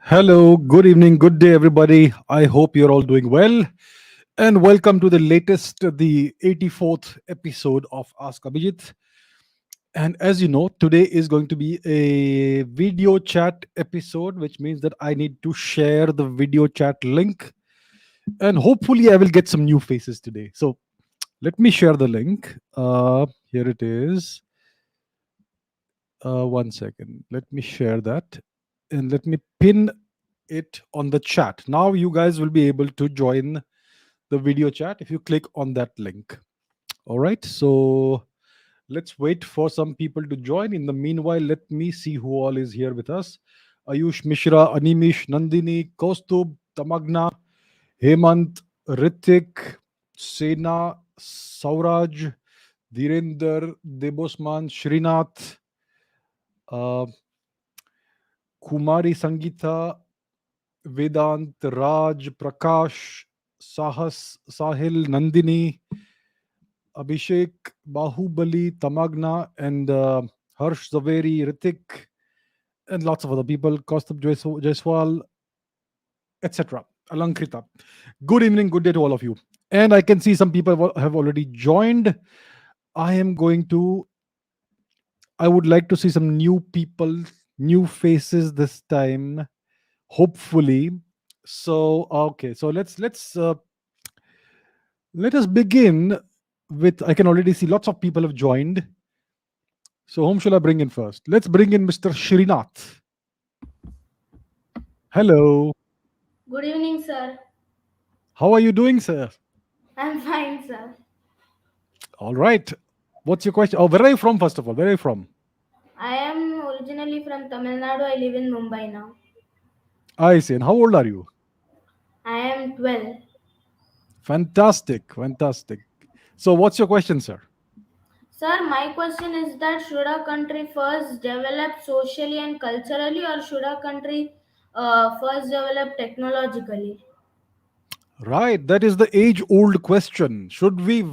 Hello, good evening, good day, everybody. I hope you're all doing well. And welcome to the latest, the 84th episode of Ask Abhijit. And as you know, today is going to be a video chat episode, which means that I need to share the video chat link. And hopefully, I will get some new faces today. So let me share the link. Here it is. One second. Let me share that. And let me pin it on the chat. Now you guys will be able to join the video chat if you click on that link. All right. So let's wait for some people to join. In the meanwhile, let me see who all is here with us. Ayush Mishra, Animish, Nandini, Kostub, Tamagna, Hemant, Ritik, Sena, Sauraj, Dhirender, Debosman, Srinath, uh, Kumari Sangita, Vedant, Raj, Prakash, Sahas, Sahil, Nandini, Abhishek, Bahubali, Tamagna, and Harsh Zaveri, Ritik, and lots of other people, Kaustubh Jaiswal, etc. Alankrita. Good evening, good day to all of you. And I can see some people have already joined. I am going to, I would like to see some new people, new faces this time, hopefully. So, okay, so let us begin with. I can already see lots of people have joined. So, whom shall I bring in first? Let's bring in Mr. Srinath. Hello. Good evening, sir. How are you doing, sir? I'm fine, sir. All right. What's your question? Oh, where are you from, first of all? Where are you from? I am originally from Tamil Nadu. I live in Mumbai now. I see. And how old are you? I am 12. Fantastic. Fantastic. So, what's your question, sir? Sir, my question is that should a country first develop socially and culturally, or should a country first develop technologically? Right. That is the age old question. Should we?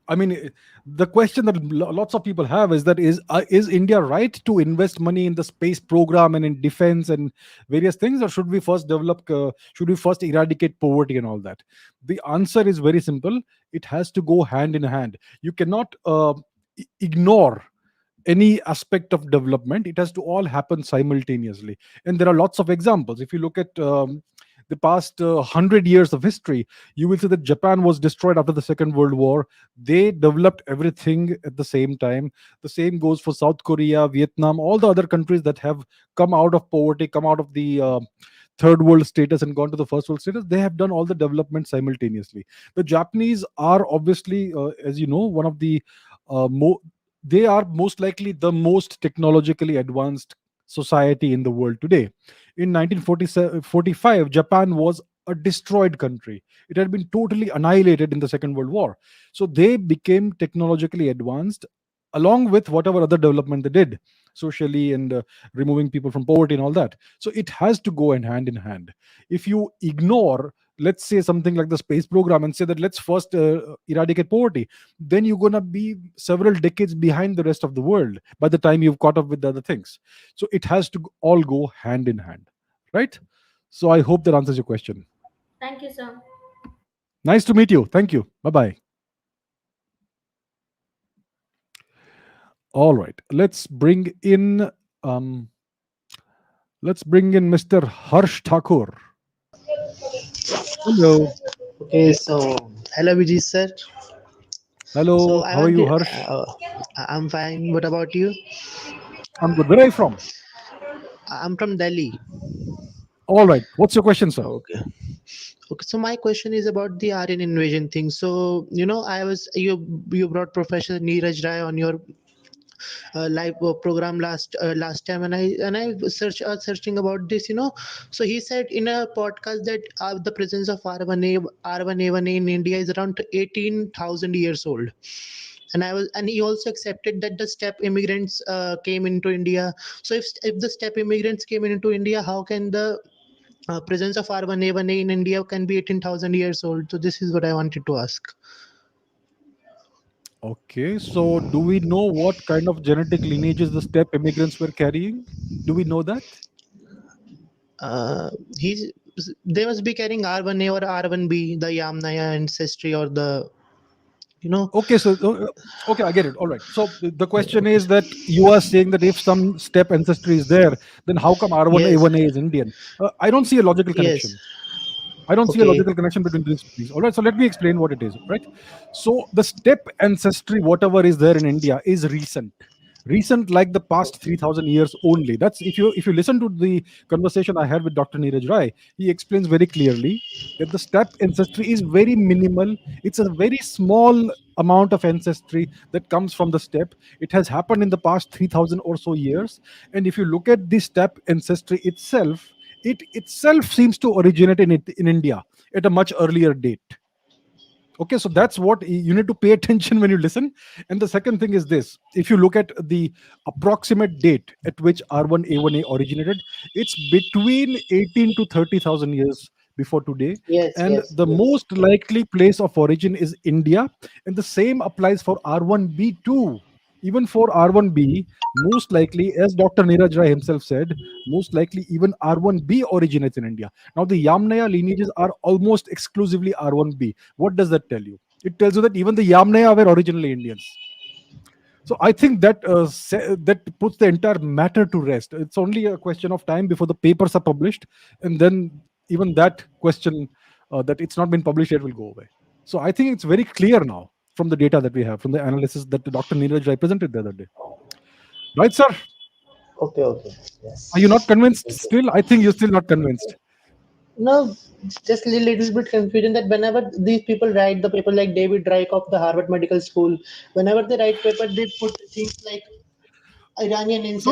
I mean, the question that lots of people have is that is India right to invest money in the space program and in defense and various things, or should we first develop? Should we first eradicate poverty and all that? The answer is very simple. It has to go hand in hand. You cannot ignore any aspect of development. It has to all happen simultaneously, and there are lots of examples. If you look at the past 100 years of history, you will see that Japan was destroyed after the Second World War. They developed everything at the same time. The same goes for South Korea, Vietnam, all the other countries that have come out of poverty, come out of the third world status and gone to the first world status. They have done all the development simultaneously. The Japanese are obviously, as you know, one of the they are most likely the most technologically advanced society in the world today. In 1945, Japan was a destroyed country. It had been totally annihilated in the Second World War. So they became technologically advanced along with whatever other development they did socially and removing people from poverty and all that. So it has to go hand in hand. If you ignore, let's say, something like the space program and say that let's first eradicate poverty, then you're going to be several decades behind the rest of the world by the time you've caught up with the other things. So it has to all go hand in hand, right? So I hope that answers your question. Thank you, sir. Nice to meet you. Thank you. Bye bye. All right, um let's bring in Mr. Harsh Thakur. Hello. Okay, so hello, Vijay sir. So Hello, I how are want you, to. Harsh? I'm fine. What about you? I'm good. Where are you from? I'm from Delhi. All right, what's your question, sir? Okay. Okay. So my question is about the Aryan invasion thing. So I was you brought Professor Neeraj Rai on your live program last time, and I searching about this. So he said in a podcast that the presence of R1A1 in India is around 18,000 years old. And he also accepted that the steppe immigrants came into India. So if the steppe immigrants came into India, how can the presence of R1A1 in India can be 18,000 years old? So this is what I wanted to ask. Okay, so do we know what kind of genetic lineages the steppe immigrants were carrying? Do we know that? Uh, he's they must be carrying R1A or R1B, the Yamnaya ancestry or the you know. Okay, so okay, I get it. All right. So the question is that you are saying that if some step ancestry is there, then how come Yes, R1A1A is Indian? I don't see a logical yes. connection. I don't see a Okay. logical connection between these. All right, so let me explain what it is. Right, so the step ancestry, whatever is there in India, is recent like the past 3,000 years only. That's if you listen to the conversation I had with Dr. Neeraj Rai, he explains very clearly that the step ancestry is very minimal. It's a very small amount of ancestry that comes from the steppe. It has happened in the past 3,000 or so years, and if you look at the steppe ancestry itself, it itself seems to originate in India at a much earlier date. Okay, so that's what you need to pay attention when you listen. And the second thing is this: if you look at the approximate date at which R1A1A originated, it's between 18 to 30,000 years before today. Yes, And yes, the yes. most likely place of origin is India. And the same applies for R1B too. Even for R1B, most likely, as Dr. Neeraj Rai himself said, most likely even R1B originates in India. Now, the Yamnaya lineages are almost exclusively R1B. What does that tell you? It tells you that even the Yamnaya were originally Indians. So I think that that puts the entire matter to rest. It's only a question of time before the papers are published, and then even that question that it's not been published yet will go away. So I think it's very clear now from the data that we have, from the analysis that Dr. Neeraj Rai presented the other day. Right, sir? Okay, okay. Are you not Yes. convinced Okay. still? I think you're still not convinced. No, it's just a little bit confusion that whenever these people write the paper, like David Reich of the Harvard Medical School, whenever they write paper, they put things like Iranian ancestry, So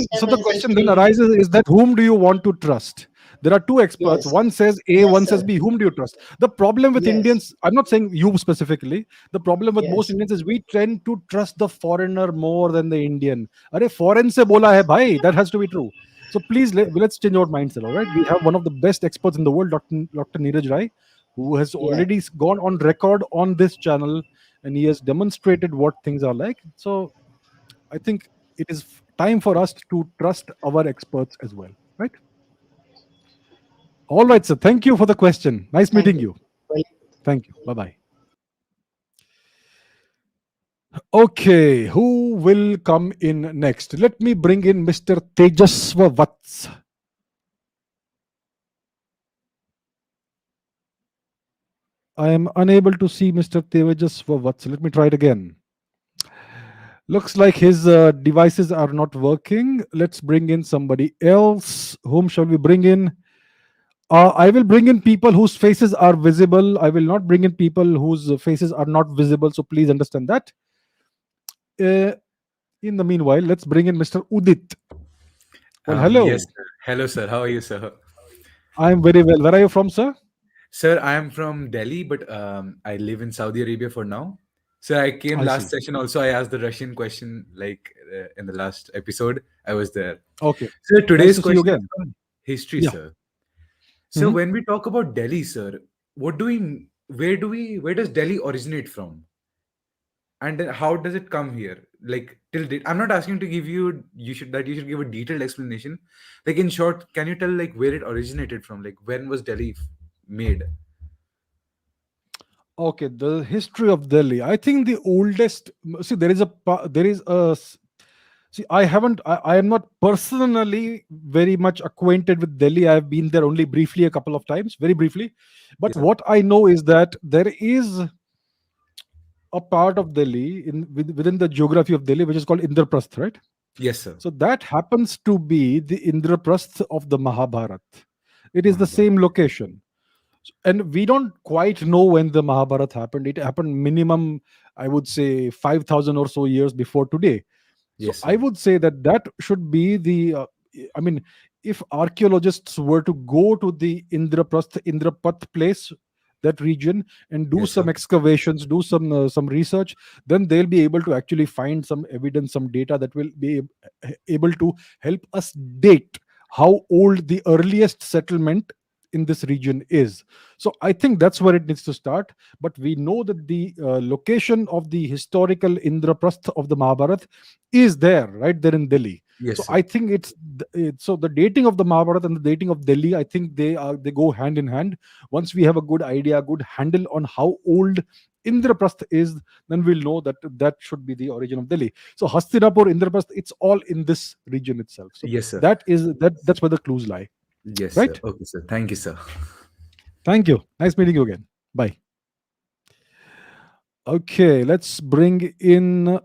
step the question then ancestry. arises is that whom do you want to trust? There are two experts. Yes, One says A, yes, one says sir. B. Whom do you trust? The problem with Yes, Indians, I'm not saying you specifically, the problem with most yes, Indians is we tend to trust the foreigner more than the Indian. Are foreign se bola hai bhai, that has to be true. So please let's change our mindset. All right, we have one of the best experts in the world, Dr. Neeraj Rai, who has yeah. already gone on record on this channel, and he has demonstrated what things are like. So I think it is time for us to trust our experts as well. Right? All right, sir. Thank you for the question. Nice Thank meeting you. you. Well, Thank you. Bye bye. Okay, who will come in next? Let me bring in Mr. Tejaswa Vats. I am unable to see Mr. Tejaswa Vats. Let me try it again. Looks like his devices are not working. Let's bring in somebody else. Whom shall we bring in? I will bring in people whose faces are visible. I will not bring in people whose faces are not visible. So please understand that. Uh, in the meanwhile, let's bring in Mr. Udit. Well, Yes, hello. sir. Hello, sir. How are you, sir? I am very well. Where are you from, sir? Sir, I am from Delhi, but I live in Saudi Arabia for now. So I came I last see. session also. I asked the Russian question like in the last episode. I was there. Okay. So Nice today's to see you question is again. from history, Yeah. sir. So Mhm. when we talk about Delhi, sir, what do we, where does Delhi originate from? And then how does it come here? Like till date, I'm not asking to give you, you should give a detailed explanation. Like in short, can you tell like where it originated from? Like when was Delhi made? Okay. The history of Delhi. I think the oldest. See, there is a. See, I am not personally very much acquainted with Delhi. I have been there only briefly, a couple of times, very briefly. But Yes, sir. what I know is that there is a part of Delhi within the geography of Delhi, which is called Indraprasth, right? Yes, sir. So that happens to be the Indraprasth of the Mahabharat. It is the Mahabharata. same location, and we don't quite know when the Mahabharat happened. It happened minimum, I would say, 5,000 or so years before today. So Yes, I sir. would say that that should be the. I mean, if archaeologists were to go to the Indrapath place, that region, and do Yes, sir. some excavations, do some research, then they'll be able to actually find some evidence, some data that will be able to help us date how old the earliest settlement in this region is. So I think that's where it needs to start. But we know that the location of the historical Indraprasth of the Mahabharat is there, right there in Delhi. Yes, So sir. I think so the dating of the Mahabharata and the dating of Delhi, I think they go hand in hand. Once we have a good idea, good handle on how old Indraprastha is, then we'll know that that should be the origin of Delhi. So Hastinapur, Indraprastha, it's all in this region itself. So Yes, sir. that's where the clues lie, Yes, sir. right? Okay, sir. Thank you, sir. Thank you. Nice meeting you again. Bye. Okay, let's bring in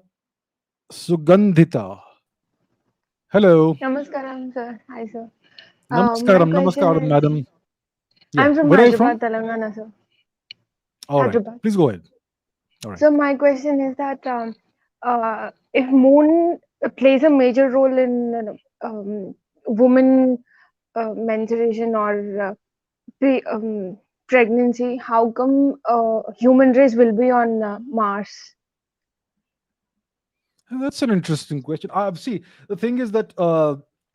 Sugandhita. Hello. Namaskaram, sir. Hi, sir. My Namaskaram, question namaskaram, is, madam. Yeah. I'm from Where are you from? Hyderabad, Telangana, sir. All right. Hyderabad. Please go ahead. All right. So my question is that if moon plays a major role in woman menstruation or pregnancy, how come human race will be on Mars? That's an interesting question. See, the thing is that,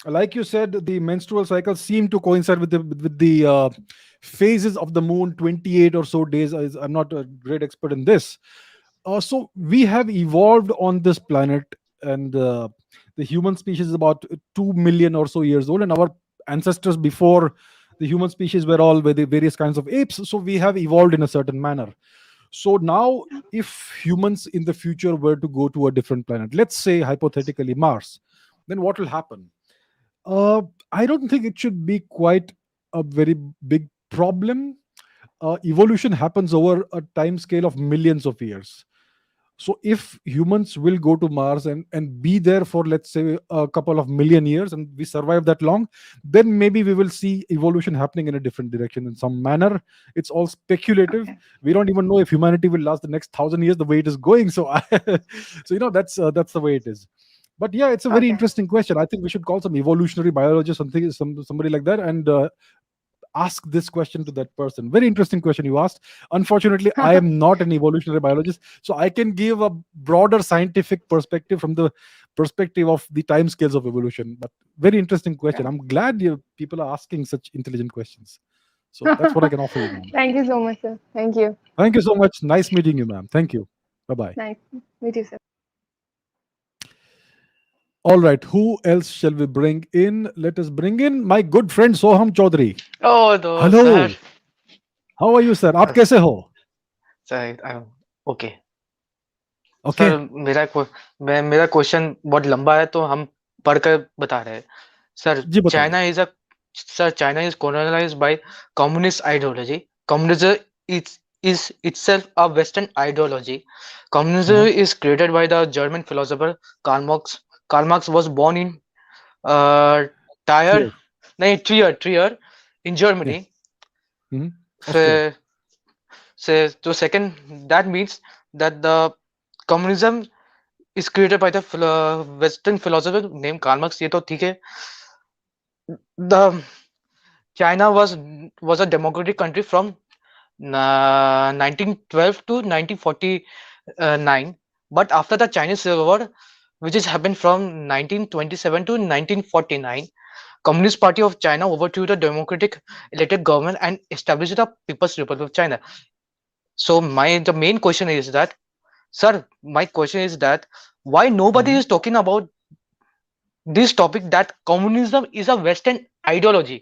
like you said, the menstrual cycles seem to coincide with the phases of the moon. 28 or so days. I'm not a great expert in this. So we have evolved on this planet, and the human species is about 2 million or so years old, and our ancestors before the human species were all with the various kinds of apes. So we have evolved in a certain manner. So now, if humans in the future were to go to a different planet, let's say hypothetically Mars, then what will happen? Uh, I don't think it should be quite a very big problem. Evolution happens over a time scale of millions of years. So if humans will go to Mars and be there for, let's say, a couple of million years, and we survive that long, then maybe we will see evolution happening in a different direction in some manner. It's all speculative. Okay. We don't even know if humanity will last the next 1,000 years the way it is going. So so that's the way it is. But yeah, it's a very Okay. interesting question. I think we should call some evolutionary biologist, somebody like that, and ask this question to that person. Very interesting question you asked. Unfortunately, I am not an evolutionary biologist, so I can give a broader scientific perspective from the perspective of the time scales of evolution. But very interesting question. Right. I'm glad people are asking such intelligent questions. So that's what I can offer you, ma'am. Thank you so much, sir. Thank you. Thank you so much. Nice meeting you, ma'am. Thank you. Bye bye. Nice. Meet you, sir. All right. Who else shall we bring in? Let us bring in my good friend Soham Chaudhary. Oh, no, sir. Hello. How are you, sir? आप Uh, कैसे हो? sir, okay. Okay. Sir मेरा question बहुत लंबा है तो हम पढ़कर बता रहे हैं सर जी बताइए. China is a China is colonized by communist ideology. Communism is itself a western ideology. Communism Uh-huh. is created by the German philosopher Karl Marx. Karl Marx was born in uh, Trier Cheers. नहीं Trier in Yeah. Germany. Mhm. Austria. फिर so second, that means that the communism is created by the Western philosopher named Karl Marx. ये तो ठीक है. The China was a democratic country from 1912 to 1949, but after the Chinese Civil War, which has happened from 1927 to 1949, Communist Party of China overthrew the democratic elected government and established the People's Republic of China. So the main question is that, sir, my question is that why nobody Mhm. is talking about this topic that communism is a Western ideology.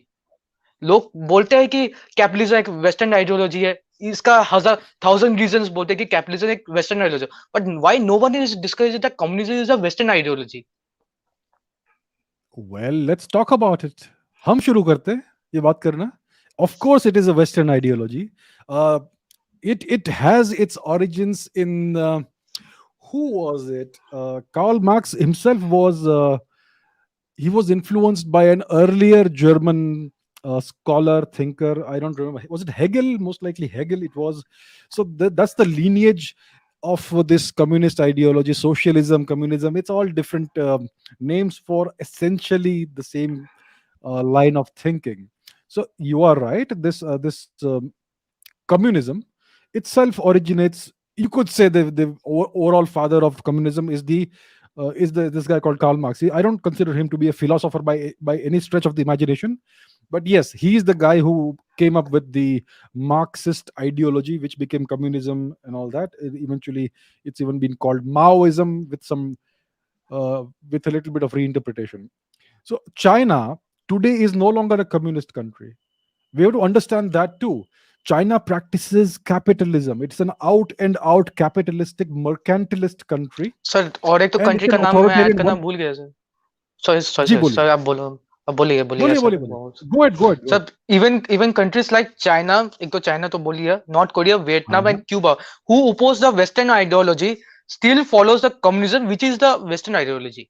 लोग बोलते हैं कि capitalism एक western ideology है इसका हजार thousand reasons बोलते हैं कि कैपिटलिज्म एक western ideology but why nobody is discuss that communism is a western ideology Well, let's talk about it. हम शुरू करते हैं ये बात करना. Of course, it is a Western ideology. Uh, it has its origins in who was it? Karl Marx himself was he was influenced by an earlier German scholar thinker. I don't remember. Was it Hegel? Most likely Hegel. It was. So that's the lineage of this communist ideology, socialism, communism. It's all different names for essentially the same line of thinking. So you are right. This communism itself originates. You could say the overall father of communism is this guy called Karl Marx. I don't consider him to be a philosopher by any stretch of the imagination, but yes, he is the guy who came up with the Marxist ideology, which became communism and all that. Eventually, it's even been called Maoism with some with a little bit of reinterpretation. So China today is no longer a communist country. We have to understand that too. China practices capitalism. It's an out and out capitalistic mercantilist country, sir और एक तो and country it's का an नाम मैं add authoritarian करना one. भूल गया sir. Sorry sorry जी sir बोलिए, सर आप बोलो. अब बोलिए बोलिए बोलिए, सर. बोलिए, बोलिए. Go ahead, go ahead, go ahead. Sir even countries like China, एक तो चाइना तो बोलिए, नॉर्थ कोरिया, हाँ, वियतनाम हाँ. And Cuba, who oppose the western ideology still follows the communism which is the western ideology.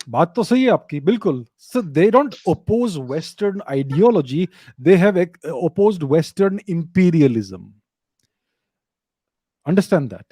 बात तो सही है आपकी, बिल्कुल. So they don't oppose Western ideology. They have opposed Western imperialism. Understand that.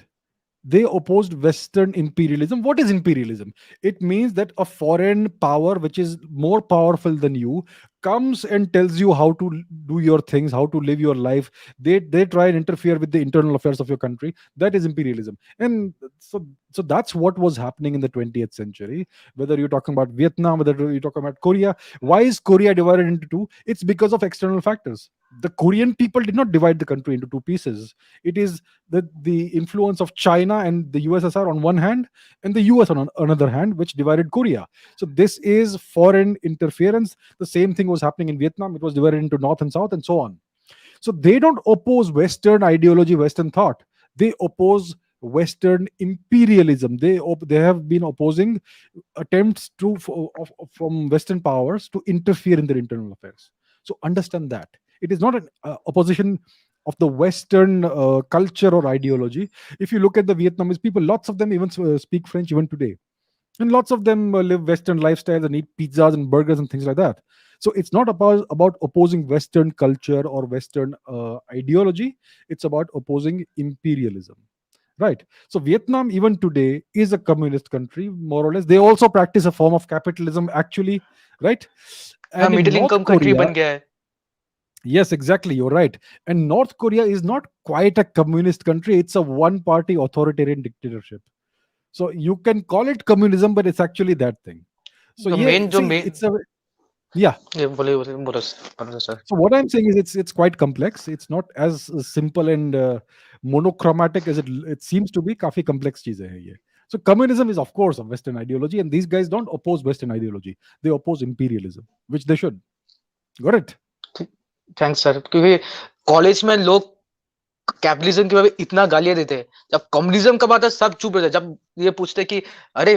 They opposed Western imperialism. What is imperialism? It means that a foreign power which is more powerful than you comes and tells you how to do your things, how to live your life. They try and interfere with the internal affairs of your country. That is imperialism. And so that's what was happening in the 20th century. Whether you're talking about Vietnam, whether you're talking about Korea. Why is Korea divided into two? It's because of external factors. The Korean people did not divide the country into two pieces. It is the influence of China and the USSR on one hand, and the US on another hand, which divided Korea. So this is foreign interference. The same thing was happening in Vietnam. It was divided into North and South, and so on. So they don't oppose Western ideology, Western thought. They oppose Western imperialism. They have been opposing attempts from Western powers to interfere in their internal affairs. So understand that it is not an opposition of the Western culture or ideology. If you look at the Vietnamese people, lots of them even speak French even today, and lots of them live Western lifestyles and eat pizzas and burgers and things like that. So it's not about opposing Western culture or Western ideology. It's about opposing imperialism. Right. So Vietnam, even today, is a communist country, more or less. They also practice a form of capitalism, actually, right? हाँ, And in middle North income country Korea, बन गया है. yes, exactly, you're right. And North Korea is not quite a communist country, it's a one party authoritarian dictatorship. So you can call it communism, but it's actually that thing. So, जो yeah, main जो see, main it's a, yeah. ये बोलिए बोलिए बोलो sir. So what I'm saying is it's quite complex. It's not as simple and monochromatic as it seems to be. काफी complex चीजें हैं ये. So communism is of course a Western ideology, and these guys don't oppose Western ideology. They oppose imperialism, which they should. Got it? Thanks sir, क्योंकि college में लोग capitalism के बारे में इतना गालियां देते हैं, जब कम्युनिज्म का बात है सब चुप रहते हैं. जब ये पूछते हैं कि अरे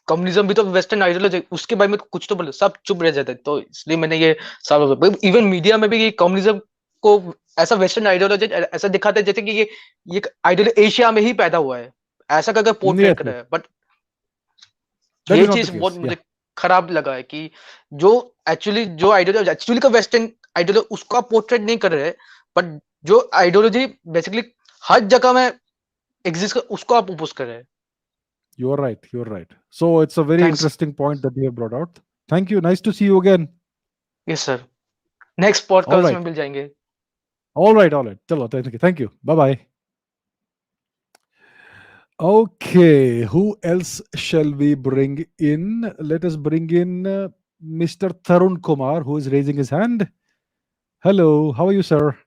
कम्युनिज्म भी तो वेस्टर्न आइडियोलॉजी, उसके बारे में कुछ तो बोले, सब चुप रह जाते हैं. तो इसलिए मैंने ये सब, इवन मीडिया में भी ये कम्युनिज्म को ऐसा वेस्टर्न आइडियोलॉजी ऐसा दिखाते हैं जैसे कि ये आइडियोलॉजी एशिया में ही पैदा हुआ है, ऐसा करके पोर्ट्रेट Yes, कर रहा yes. है. बट That ये is not the चीज बहुत case. Yeah. मुझे खराब लगा है कि जो जो आइडियोलॉजी एक्चुअली का वेस्टर्न आइडियोलॉजी उसको आप पोर्ट्रेट नहीं कर रहे, बट जो आइडियोलॉजी बेसिकली हर जगह में एग्जिस्ट कर उसको आप अपोज कर रहे हैं. You're right. You're right. So it's a very thanks. interesting point that you have brought out. Thank you. Nice to see you again. Yes sir, next All podcast में right. मिल जाएंगे. All right. All right. Chalo, thank you. Thank you. Bye bye. Okay, who else shall we bring in? Let us bring in Mr. Tarun Kumar, who is raising his hand. Hello, how are you, sir?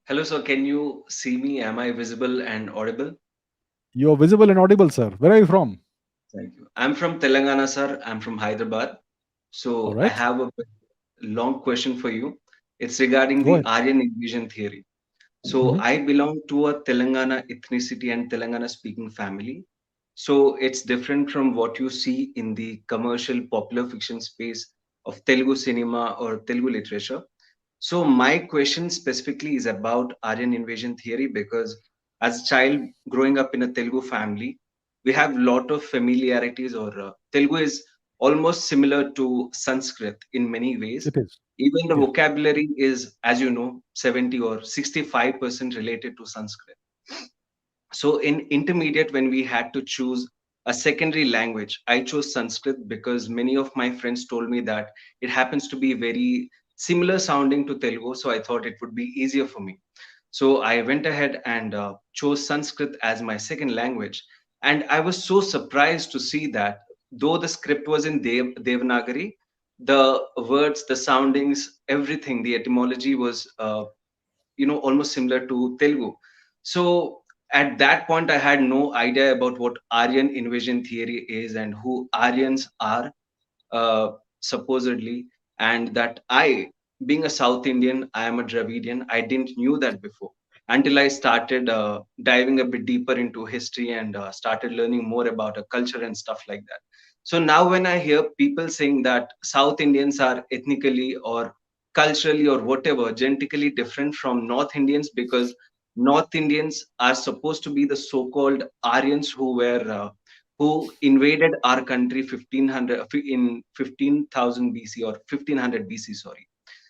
Hello, sir. Can you see me? Am I visible and audible? You're visible and audible, sir. Where are you from? Thank you. I'm from Telangana, sir. I'm from Hyderabad. All So I right, have a long question for you. It's regarding go the ahead. Aryan invasion theory. So Mhm. I belong to a Telangana ethnicity and Telangana speaking family. So it's different from what you see in the commercial popular fiction space of Telugu cinema or Telugu literature. So my question specifically is about Aryan invasion theory because as a child growing up in a Telugu family, we have lot of familiarities or Telugu is almost similar to Sanskrit in many ways. It is. Even the Yeah. vocabulary is, as you know, 70 or 65% related to Sanskrit. So in intermediate, when we had to choose a secondary language, I chose Sanskrit because many of my friends told me that it happens to be very similar sounding to Telugu. So I thought it would be easier for me. So I went ahead and chose Sanskrit as my second language. And I was so surprised to see that though the script was in Devanagari, the words, the soundings, everything, the etymology was, almost similar to Telugu. So at that point I had no idea about what Aryan invasion theory is and who Aryans are, uh, supposedly, and that I, being a South Indian, I am a Dravidian. I didn't knew that before until I started diving a bit deeper into history and started learning more about a culture and stuff like that. So now when I hear people saying that South Indians are ethnically or culturally or whatever genetically different from North Indians because North Indians are supposed to be the so-called Aryans who invaded our country 1500 in 15,000 BC or 1500 BC, sorry.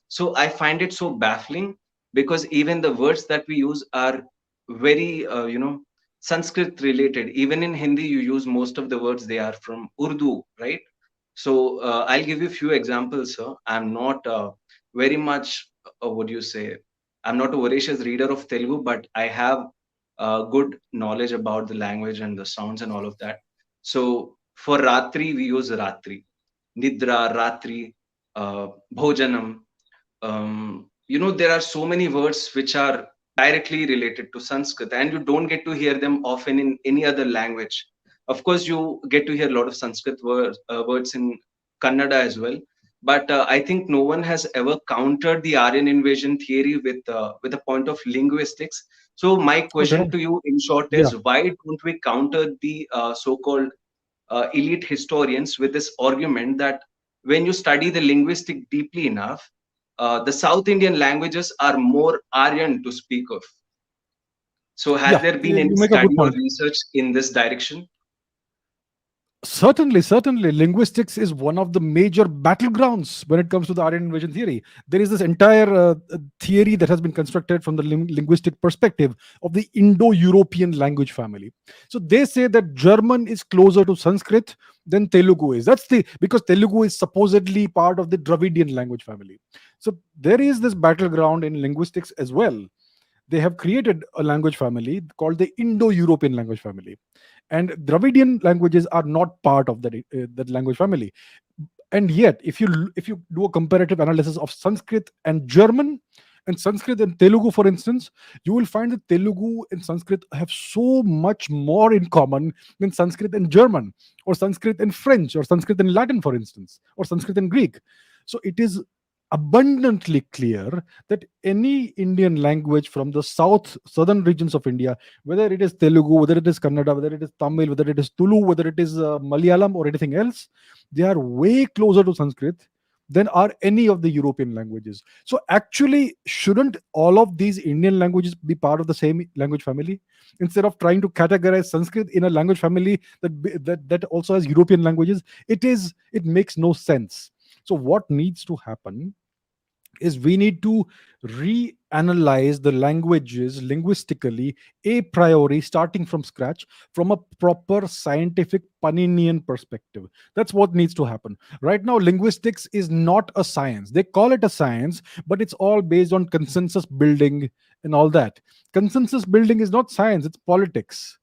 So I find it so baffling because even the words that we use are very Sanskrit related. Even in Hindi you use most of the words, they are from Urdu, right? So I'll give you a few examples, sir. I'm not very much what do you say, I'm not a voracious reader of Telugu, but I have good knowledge about the language and the sounds and all of that. So for Ratri, we use Ratri, Nidra, Ratri, Bhojanam. There are so many words which are directly related to Sanskrit, and you don't get to hear them often in any other language. Of course, you get to hear a lot of Sanskrit words in Kannada as well. But I think no one has ever countered the Aryan invasion theory with a point of linguistics. So my Oh, there question are, to you, in short, yeah. is why don't we counter the so-called elite historians with this argument that when you study the linguistic deeply enough, the South Indian languages are more Aryan to speak of. So, has Yeah, there been any you make a good study or point. research in this direction? Certainly, certainly. Linguistics is one of the major battlegrounds when it comes to the Aryan invasion theory. There is this entire theory that has been constructed from the linguistic perspective of the Indo European language family. So they say that German is closer to Sanskrit than Telugu is. That's the because Telugu is supposedly part of the Dravidian language family. So there is this battleground in linguistics as well. They have created a language family called the Indo-European language family, and Dravidian languages are not part of that language family. And yet, if you do a comparative analysis of Sanskrit and German, and Sanskrit and Telugu, for instance, you will find that Telugu and Sanskrit have so much more in common than Sanskrit and German, or Sanskrit and French, or Sanskrit and Latin, for instance, or Sanskrit and Greek. So it is abundantly clear that any Indian language from the southern regions of India, whether it is Telugu, whether it is Kannada, whether it is Tamil, whether it is Tulu, whether it is Malayalam or anything else, they are way closer to Sanskrit than are any of the European languages. So actually, shouldn't all of these Indian languages be part of the same language family, instead of trying to categorize Sanskrit in a language family that also has European languages? It makes no sense. So what needs to happen is we need to reanalyze the languages linguistically a priori, starting from scratch, from a proper scientific Paninian perspective. That's what needs to happen. Right now, linguistics is not a science. They call it a science, but it's all based on consensus building and all that. Consensus building is not science, it's politics.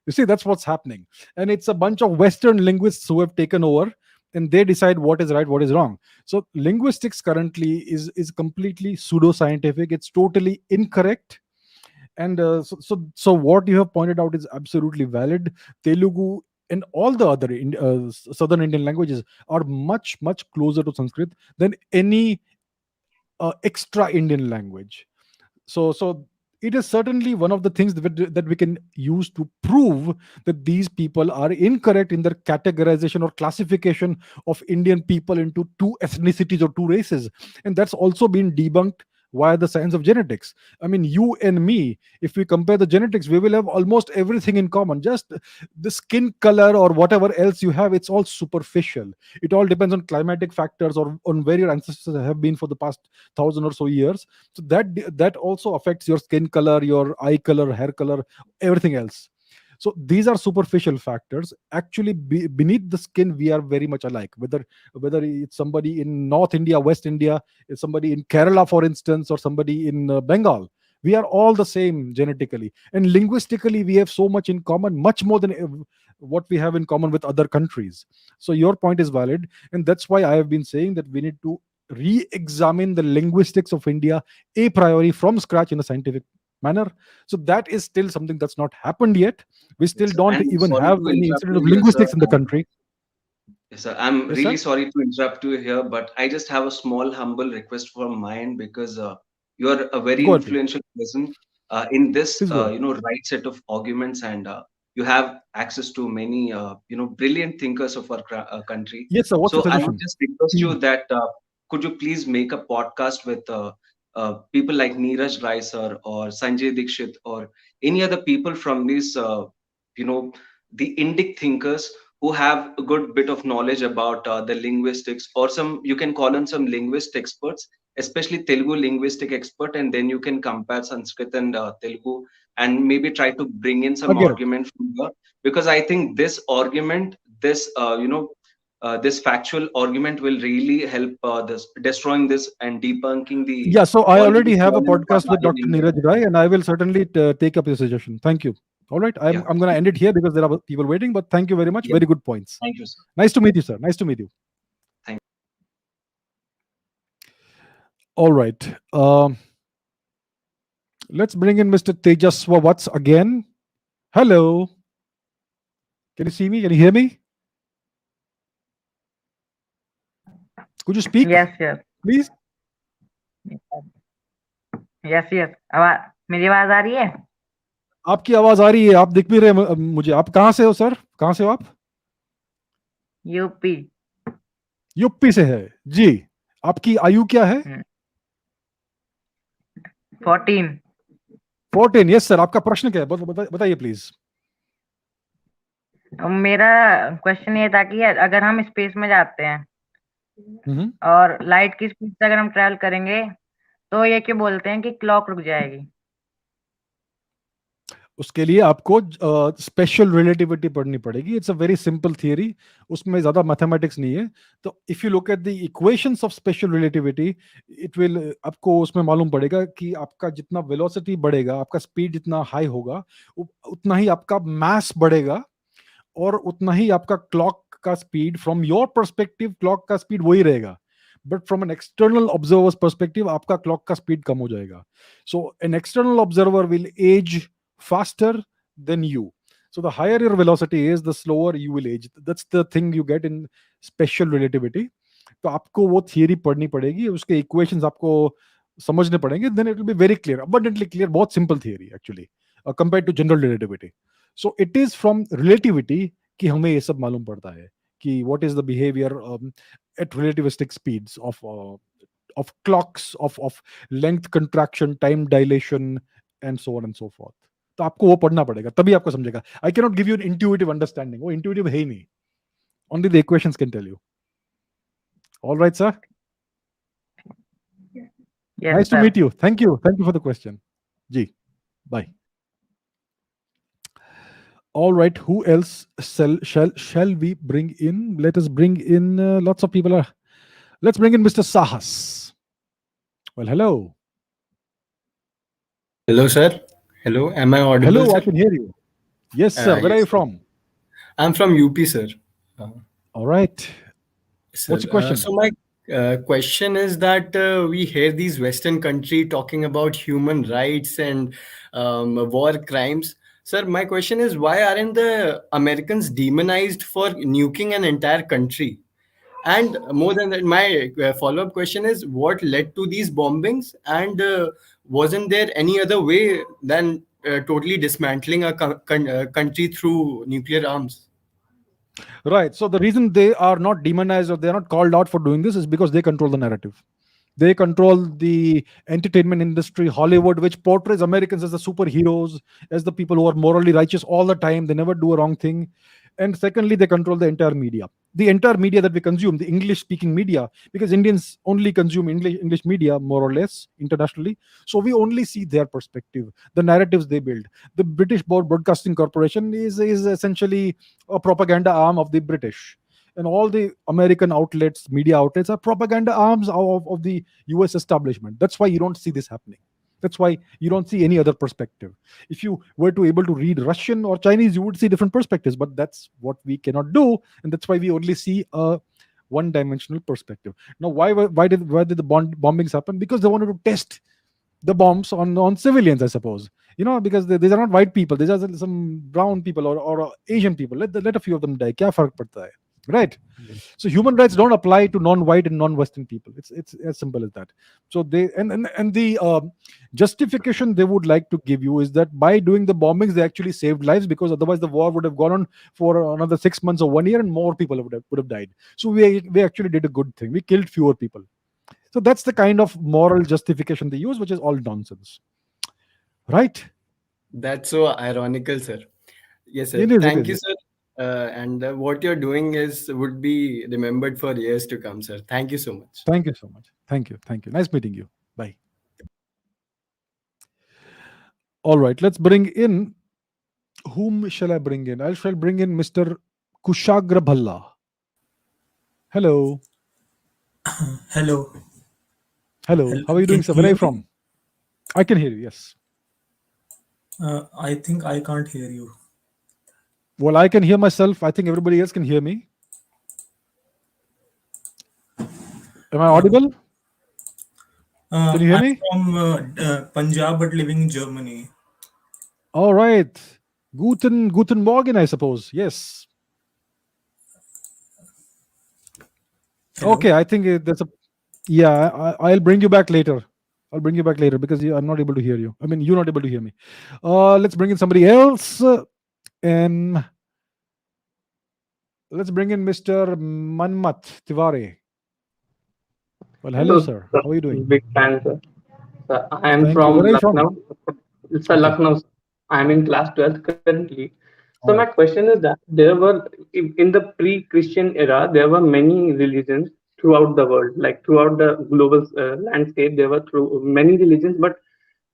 You see, that's what's happening. And it's a bunch of Western linguists who have taken over, and they decide what is right, what is wrong. So linguistics currently is completely pseudoscientific. It's totally incorrect. And so what you have pointed out is absolutely valid. Telugu and all the other southern Indian languages are much closer to Sanskrit than any extra Indian language. So it is certainly one of the things that we can use to prove that these people are incorrect in their categorization or classification of Indian people into two ethnicities or two races. And that's also been debunked via the science of genetics. I mean, you and me, if we compare the genetics, we will have almost everything in common. Just the skin color or whatever else you have, it's all superficial. It all depends on climatic factors or on where your ancestors have been for the past 1,000 or so years. So that also affects your skin color, your eye color, hair color, everything else. So these are superficial factors. Actually, beneath the skin, we are very much alike. Whether it's somebody in North India, West India, it's somebody in Kerala, for instance, or somebody in Bengal, we are all the same genetically, and linguistically we have so much in common, much more than what we have in common with other countries. So your point is valid, and that's why I have been saying that we need to re-examine the linguistics of India a priori from scratch in a scientific manner. So that is still something that's not happened yet. We still Yes, sir. don't And even sorry have to any interrupt incident you of here, sir. linguistics in the country. Yes, sir. I'm Yes, really sir. sorry to interrupt you here, but I just have a small, humble request from my end because you're a very Go ahead, please. influential person in this, Please go ahead. right set of arguments, and you have access to many, brilliant thinkers of our country. Yes, sir. What's your So I would suggestion? just request Hmm. you that could you please make a podcast with people like Neeraj Rai sir or Sanjay Dikshit or any other people from these, you know, the Indic thinkers who have a good bit of knowledge about the linguistics, or some, you can call on some linguist experts, especially Telugu linguistic expert, and then you can compare Sanskrit and Telugu, and maybe try to bring in I some get it. argument from here, because I think this argument, this this factual argument will really help this destroying this and debunking the Yeah, so I already already have a fallen podcast with Aryan Dr. Neeraj invasion. Rai, and I will certainly take up your suggestion. Thank you. All right, Yeah, I'm going to end it here because there are people waiting. But thank you very much. yeah. Very good points. Thank you, sir. Nice to meet you, sir. Nice to meet you. Thank All right. Let's bring in Mr. Tejaswawats again. Hello. Can you see me? Can you hear me? Could you speak, yes yes please? Yes yes आवाज मेरी आवाज आ रही है आपकी आवाज आ रही है, आप दिख भी रहे हैं मुझे। आप कहाँ से हो सर? कहाँ से हो आप? यूपी यूपी से है जी। आपकी आयु क्या है? 14 14। यस सर, आपका प्रश्न क्या है? बताइए प्लीज। मेरा क्वेश्चन ये था कि अगर हम स्पेस में जाते हैं हम्म। और लाइट की स्पीड से अगर हम ट्रैवल करेंगे तो ये क्यों बोलते हैं कि क्लॉक रुक जाएगी? उसके लिए आपको स्पेशल रिलेटिविटी पढ़नी पड़ेगी। It's a very simple theory, उसमें ज्यादा मैथमेटिक्स नहीं है। तो if you look at the equations of special relativity, it will, आपको उसमें मालूम पड़ेगा कि आपका जितना वेलोसिटी बढ़ेगा, आपका स्पीड जितना हाई होगा, उतना ही आपका मास बढ़ेगा, और उतना ही आपका क्लॉक का speed, from your perspective clock का स्पीड वही रहेगा, but from an external observer's perspective आपका क्लॉक का स्पीड कम हो जाएगा। So an external observer will age faster than you. So the higher your velocity is, the slower you will age. That's the thing you get in special relativity. तो आपको वो theory पढ़नी पड़ेगी, उसके इक्वेशंस आपको समझने पड़ेंगे, then it will be very clear, abundantly clear. बहुत simple theory actually compared to general relativity. So it is from relativity कि हमें ये सब मालूम पड़ता है कि what is the behavior at relativistic speeds of clocks, of length contraction, time dilation, and so on and so forth. तो आपको वो पढ़ना पड़ेगा, तभी आपको समझेगा। I can not give you an intuitive understanding, वो इंट्यूटिव है ही नहीं, only the equations can tell you. All right sir, nice to meet you, thank you for the question जी, bye. All right, who else shall we bring in? Let us bring in lots of people. Let's bring in Mr. Sahas. Well, hello. Hello, sir. Hello, am I audible? Hello, sir? I can hear you. Yes, sir. Where are you Yes, sir. from? I'm from UP, sir. All right. Sir, What's your question? so my question is that we hear these Western country talking about human rights and war crimes. Sir, my question is, why aren't the Americans demonized for nuking an entire country? And more than that, my follow-up question is, what led to these bombings? And wasn't there any other way than totally dismantling a country through nuclear arms? Right. So the reason they are not demonized or they are not called out for doing this is because they control the narrative. They control the entertainment industry, Hollywood, which portrays Americans as the superheroes, as the people who are morally righteous all the time. They never do a wrong thing. And secondly, they control the entire media. The entire media that we consume, the English-speaking media, because Indians only consume English media, more or less, internationally. So we only see their perspective, the narratives they build. The British Broadcasting Corporation is essentially a propaganda arm of the British. And all the American outlets, media outlets, are propaganda arms of the US establishment. That's why you don't see this happening. That's why you don't see any other perspective. If you were to able to read Russian or Chinese, you would see different perspectives, but that's what we cannot do, and that's why we only see a one-dimensional perspective. Now, why did the bombings happen? Because they wanted to test the bombs on civilians, I suppose. Because these are not white people. These are some brown people or Asian people. Let a few of them die. Kya farak padta hai? Right? So human rights don't apply to non-white and non-Western people. It's as simple as that. So they and the justification they would like to give you is that by doing the bombings they actually saved lives, because otherwise the war would have gone on for another 6 months or 1 year and more people would have died. So we actually did a good thing. We killed fewer people. So that's the kind of moral justification they use, which is all nonsense. Right? That's so ironical, sir. Yes, sir. It is. It Thank is. you, sir. And what you're doing would be remembered for years to come, sir. Thank you so much. Thank you so much. Thank you. Thank you. Nice meeting you. Bye. All right. Let's bring in. Whom shall I bring in? I shall bring in Mr. Kushagra Bhalla. Hello. Hello. Hello. How are you doing, sir? Where are you from? I can hear you. Yes. I think I can't hear you. Well, I can hear myself. I think everybody else can hear me. Am I audible? Can you hear me? I'm from Punjab but living in Germany. All right. Guten Morgen, I suppose. Yes. Hello? Okay. I think there's a. Yeah, I'll bring you back later. I'll bring you back later because I'm not able to hear you. I mean, you're not able to hear me. Let's bring in somebody else. And let's bring in Mr. Manmat Tiwari. Well, hello, sir. How are you doing? Big fan, sir. Sir, I am Thank you. from Where are you from? Lucknow. It's Okay. Lucknow. I am in class 12th currently. So All my right. question is that there were in the pre-Christian era there were many religions throughout the world, like throughout the global landscape. There were many religions, but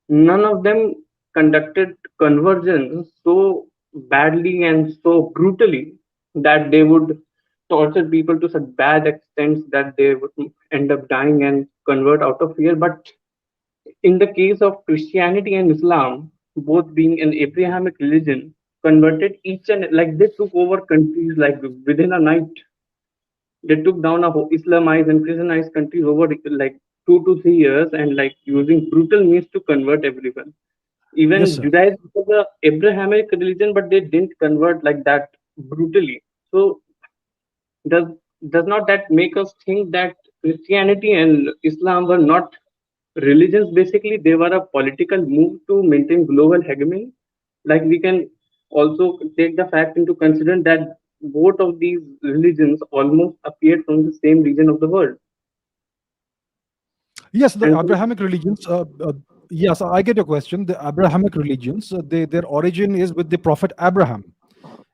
none of them conducted conversions so badly and so brutally that they would torture people to such bad extents that they would end up dying and convert out of fear. But in the case of Christianity and Islam, both being an Abrahamic religion, converted each and like they took over countries like within a night. They took down a whole Islamized and Christianized countries over like 2 to 3 years and like using brutal means to convert everyone. Yes, Even sir. Judaism was a Abrahamic religion, but they didn't convert like that brutally. So does does not that make us think that Christianity and Islam were not religions? Basically they were a political move to maintain global hegemony. Like we can also take the fact into consideration that both of these religions almost appeared from the same region of the world. Yes, the And Abrahamic religions. Yes, I get your question. The Abrahamic religions, their origin is with the prophet Abraham,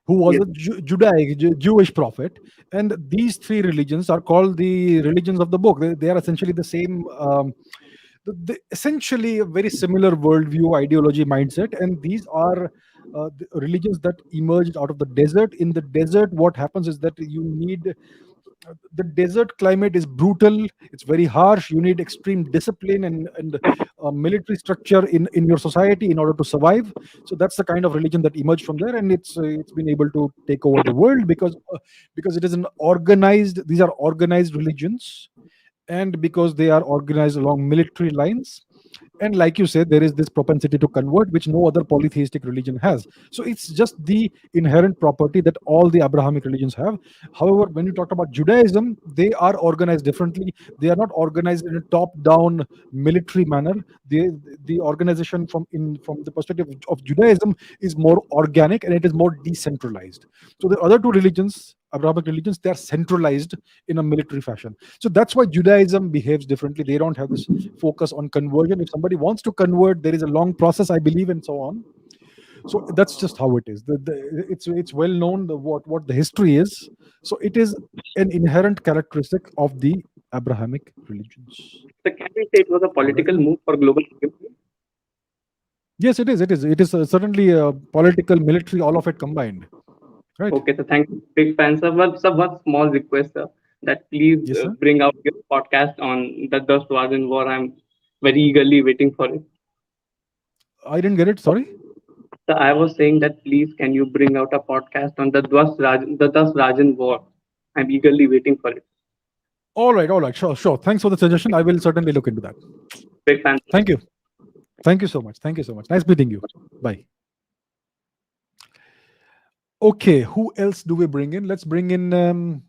who was yes, a Jewish prophet. And these three religions are called the religions of the book. They are essentially the same. Essentially a very similar worldview, ideology, mindset, and these are the religions that emerged out of the desert. In the desert, what happens is that you need the desert climate is brutal, it's very harsh, you need extreme discipline and military structure in your society in order to survive. So that's the kind of religion that emerged from there, and it's been able to take over the world because it is an organized, these are organized religions, and because they are organized along military lines. And like you said, there is this propensity to convert which no other polytheistic religion has. So it's just the inherent property that all the Abrahamic religions have. However, when you talk about Judaism, they are organized differently. They are not organized in a top down military manner. The organization from the perspective of Judaism is more organic, and it is more decentralized. So the other two religions, Abrahamic religions, they are centralized in a military fashion. So that's why Judaism behaves differently. They don't have this focus on conversion. If somebody wants to convert, there is a long process, I believe, and so on. So that's just how it is. It's well known what the history is. So it is an inherent characteristic of the Abrahamic religions. the can we say it was a All right. political move for global hegemony? Yes, it is. It is certainly political, military, all of it combined. Right. Okay, so thank you, big fan. Sir, one small request, sir, that please Yes, sir. bring out your podcast on the Dust Warden War. I'm very eagerly waiting for it. I didn't get it. Sorry. So I was saying that please can you bring out a podcast on the Das Rajan War? I'm eagerly waiting for it. All right. Sure. Thanks for the suggestion. I will certainly look into that. Big fan. Thank you. Thank you so much. Thank you so much. Nice meeting you. Bye. Okay, who else do we bring in? Let's bring in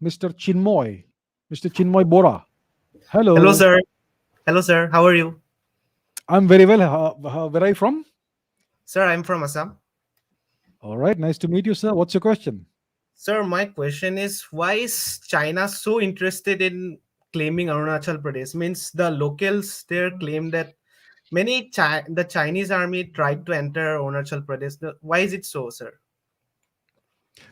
Mr. Chinmoy. Mr. Chinmoy Bora. Hello, Hello. sir. Hello, sir. How are you? I'm very well. Where are you from? Sir, I'm from Assam. All right. Nice to meet you, sir. What's your question? Sir, my question is why is China so interested in claiming Arunachal Pradesh? Means the locals there claim that the Chinese army tried to enter Arunachal Pradesh. Why is it so, sir?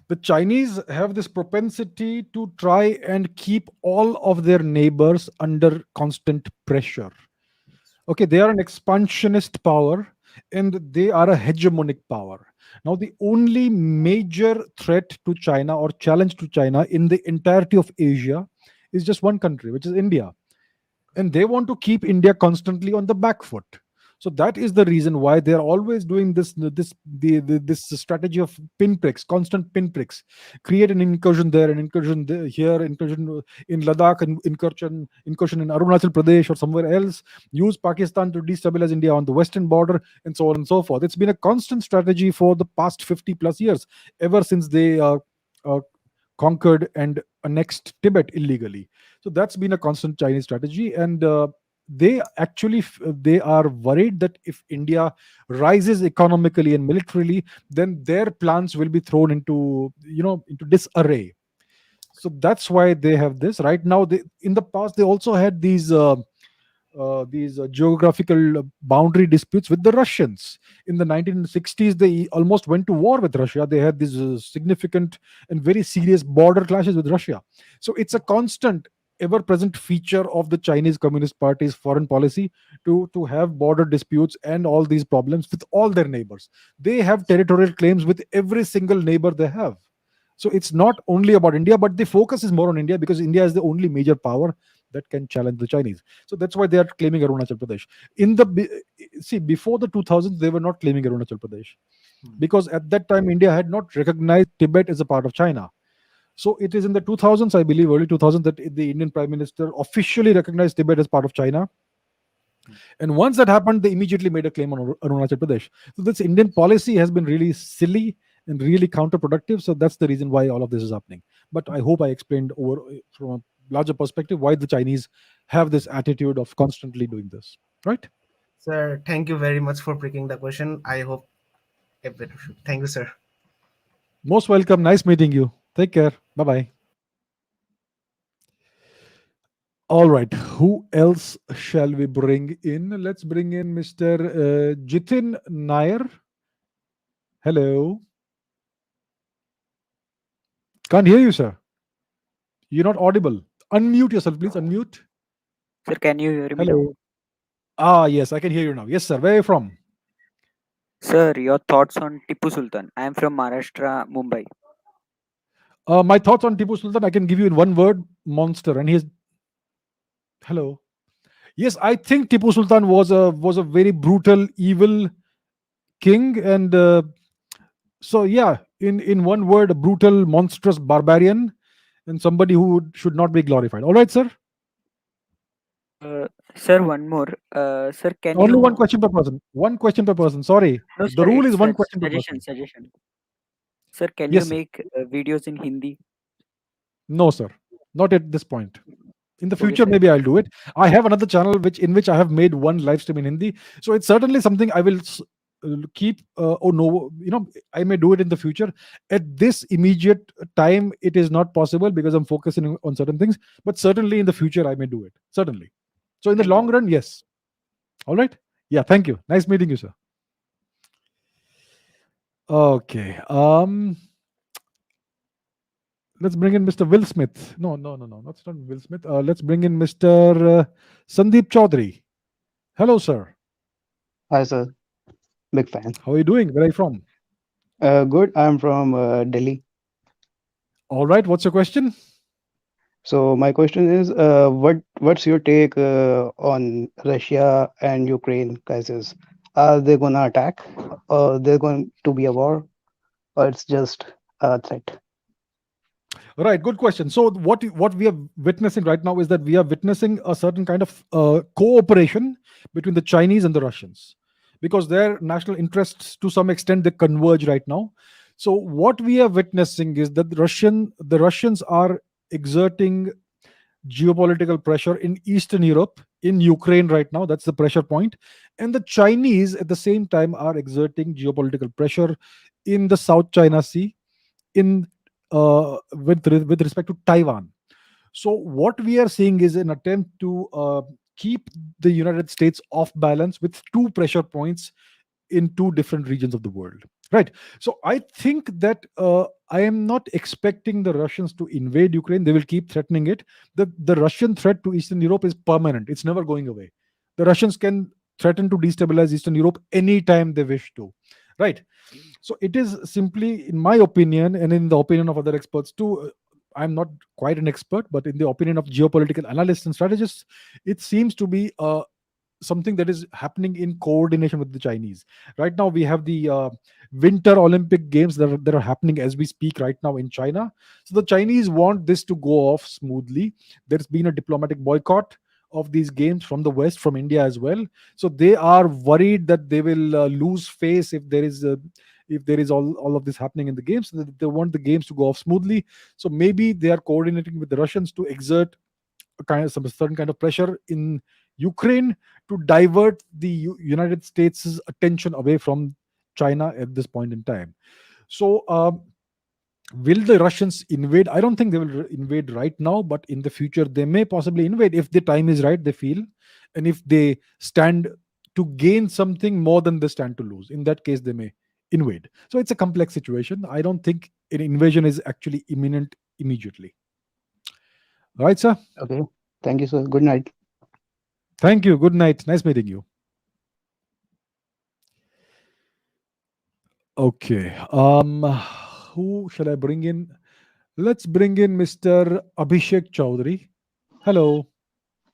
The Chinese have this propensity to try and keep all of their neighbors under constant pressure. Okay, they are an expansionist power and they are a hegemonic power. Now, the only major threat to China or challenge to China in the entirety of Asia is just one country, which is India. And they want to keep India constantly on the back foot. So that is the reason why they are always doing this strategy of pinpricks, constant pinpricks. Create an incursion there, an incursion there, here, incursion in Ladakh, and incursion in Arunachal Pradesh or somewhere else. Use Pakistan to destabilize India on the western border, and so on and so forth. It's been a constant strategy for the past 50 plus years, ever since they uh, conquered and annexed Tibet illegally. So that's been a constant Chinese strategy, and they actually they are worried that if India rises economically and militarily, then their plans will be thrown into into disarray. So that's why they have this right now. In the past they also had these geographical boundary disputes with the Russians. In the 1960s, they almost went to war with Russia. They had these significant and very serious border clashes with Russia. So it's a constant, ever present feature of the Chinese Communist Party's foreign policy to have border disputes and all these problems with all their neighbors. They have territorial claims with every single neighbor they have. So it's not only about India, but the focus is more on India because India is the only major power that can challenge the Chinese. So that's why they are claiming Arunachal Pradesh. Before the 2000s, they were not claiming Arunachal Pradesh because at that time India had not recognized Tibet as a part of China. So it is in the 2000s, I believe, early 2000s, that the Indian Prime Minister officially recognized Tibet as part of China. And once that happened, they immediately made a claim on Arunachal Pradesh. So this Indian policy has been really silly and really counterproductive. So that's the reason why all of this is happening. But I hope I explained over from a larger perspective why the Chinese have this attitude of constantly doing this. Right? Sir, thank you very much for picking the question. I hope thank you, sir. Most welcome. Nice meeting you. Take care. Bye bye. All right. Who else shall we bring in? Let's bring in Mr. Jitin Nair. Hello. Can't hear you, sir. You're not audible. Unmute yourself, please. Unmute. Sir, can you hear me now? Hello. Ah, yes, I can hear you now. Yes, sir. Where are you from? Sir, your thoughts on Tipu Sultan. I am from Maharashtra, Mumbai. My thoughts on Tipu Sultan, I can give you in one word: monster. And he's hello. Yes, I think Tipu Sultan was a very brutal, evil king, and so yeah, in one word, a brutal, monstrous barbarian, and somebody who should not be glorified. All right, sir. Sir, one more. Sir, can Only you? one question per person. One question per person. Sorry, No, the sir, rule it's is one question per person. suggestion. Sir, can Yes, you sir. make videos in Hindi? No, sir. Not at this point. In the Okay, future, sir. maybe I'll do it. I have another channel in which I have made one live stream in Hindi. So it's certainly something I will keep. Or no, I may do it in the future. At this immediate time, it is not possible because I'm focusing on certain things. But certainly in the future, I may do it. Certainly. So in the Thank long you. run, yes. All right. Yeah. Thank you. Nice meeting you, sir. Okay. Let's bring in Mr. Will Smith. No. That's not Will Smith. Let's bring in Mr. Sandeep Chaudhary. Hello, sir. Hi, sir. Big fan. How are you doing? Where are you from? Good. I'm from Delhi. All right. What's your question? So my question is, what's your take on Russia and Ukraine crisis? Are they gonna attack, or they're going to be a war, or it's just a threat? Right. Good question. So what we are witnessing right now is that we are witnessing a certain kind of cooperation between the Chinese and the Russians. because their national interests to some extent they converge right now. So what we are witnessing is that the Russians are exerting geopolitical pressure in Eastern Europe, in Ukraine right now. That's the pressure point. And the Chinese, at the same time, are exerting geopolitical pressure in the South China Sea, in with respect to Taiwan. So what we are seeing is an attempt to keep the United States off balance with two pressure points in two different regions of the world. Right. So I think that I am not expecting the Russians to invade Ukraine. They will keep threatening it. The Russian threat to Eastern Europe is permanent. It's never going away. The Russians can threaten to destabilize Eastern Europe anytime they wish to. Right. So it is simply, in my opinion, and in the opinion of other experts too. I'm not quite an expert, but in the opinion of geopolitical analysts and strategists, it seems to be something that is happening in coordination with the Chinese. Right now, we have the Winter Olympic Games that are happening as we speak right now in China. So the Chinese want this to go off smoothly. There's been a diplomatic boycott of these games from the West, from India as well. So they are worried that they will lose face if there is all of this happening in the games. So they want the games to go off smoothly. So maybe they are coordinating with the Russians to exert some certain kind of pressure in Ukraine to divert the United States' attention away from China at this point in time. So, will the Russians invade? I don't think they will invade right now, but in the future they may possibly invade if the time is right, they feel, and if they stand to gain something more than they stand to lose. In that case, they may invade. So it's a complex situation. I don't think an invasion is actually imminent immediately. Right, sir? Okay. Thank you, sir. Good night. Thank you. Good night. Nice meeting you. Okay. Who shall I bring in? Let's bring in Mr. Abhishek Chaudhary. Hello.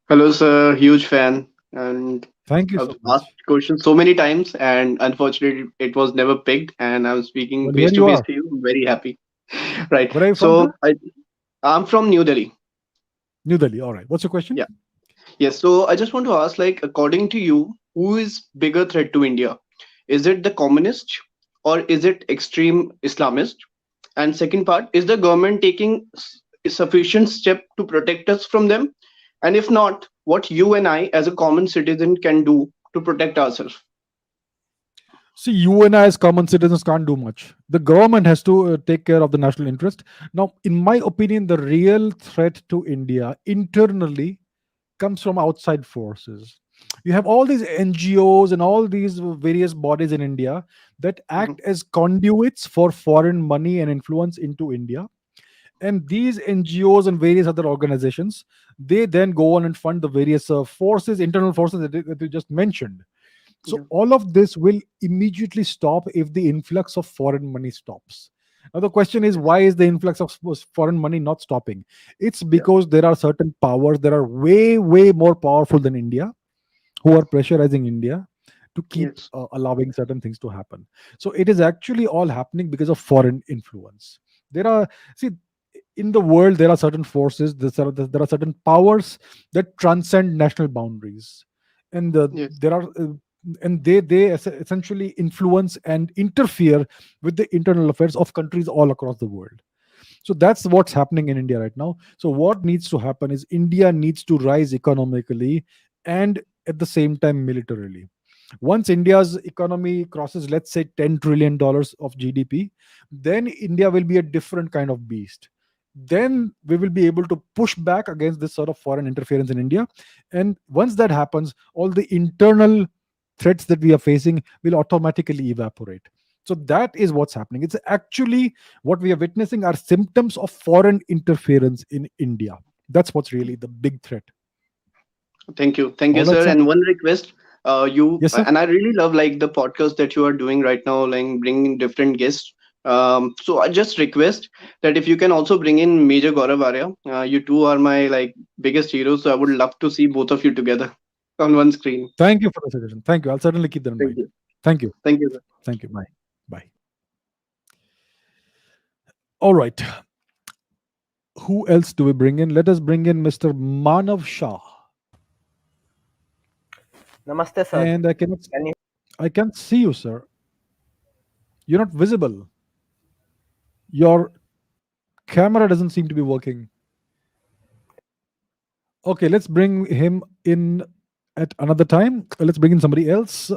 Hello, sir. Huge fan, and Thank you I've so much. asked questions so many times, and unfortunately, it was never picked. And I'm speaking But face where to you face are? to you. I'm very happy. Right. Where are you from, So sir? I'm from New Delhi. New Delhi. All right. What's your question? Yeah. Yes. So I just want to ask, like, according to you, who is bigger threat to India? Is it the communist or is it extreme Islamist? And second part, is the government taking sufficient step to protect us from them? And if not, what you and I, as a common citizen, can do to protect ourselves? See, you and I, as common citizens, can't do much. The government has to take care of the national interest. Now, in my opinion, the real threat to India internally comes from outside forces. You have all these NGOs and all these various bodies in India that act as conduits for foreign money and influence into India. And these NGOs and various other organizations, they then go on and fund the various forces, internal forces that you just mentioned. So Yeah. all of this will immediately stop if the influx of foreign money stops. Now the question is, why is the influx of foreign money not stopping? It's Yeah. because there are certain powers that are way more powerful than India, who are pressurizing India to keep Yes. allowing certain things to happen. So it is actually all happening because of foreign influence. There are, see, in the world there are certain forces, there are certain powers that transcend national boundaries, and Yes. there are and they essentially influence and interfere with the internal affairs of countries all across the world. So that's what's happening in India right now. So what needs to happen is India needs to rise economically and at the same time militarily. Once India's economy crosses, let's say, $10 trillion of GDP, then India will be a different kind of beast. Then we will be able to push back against this sort of foreign interference in India. And once that happens, all the internal threats that we are facing will automatically evaporate. So that is what's happening. It's actually what we are witnessing are symptoms of foreign interference in India. That's what's really the big threat. Thank you, All right, sir. sir. And one request, you Yes, sir. and I really love like the podcast that you are doing right now, like bringing different guests. So I just request that if you can also bring in Major Gaurav Arya. You two are my like biggest heroes, so I would love to see both of you together on one screen. Thank you for the suggestion. Thank you. I'll certainly keep that in Thank mind. you. Thank you. Thank you, sir. Thank you. Bye. Bye. All right. Who else do we bring in? Let us bring in Mr. Manav Shah. Namaste, sir. And I cannot. Can you? I can't see you, sir. You're not visible. Your camera doesn't seem to be working. Okay, let's bring him in at another time. Let's bring in somebody else.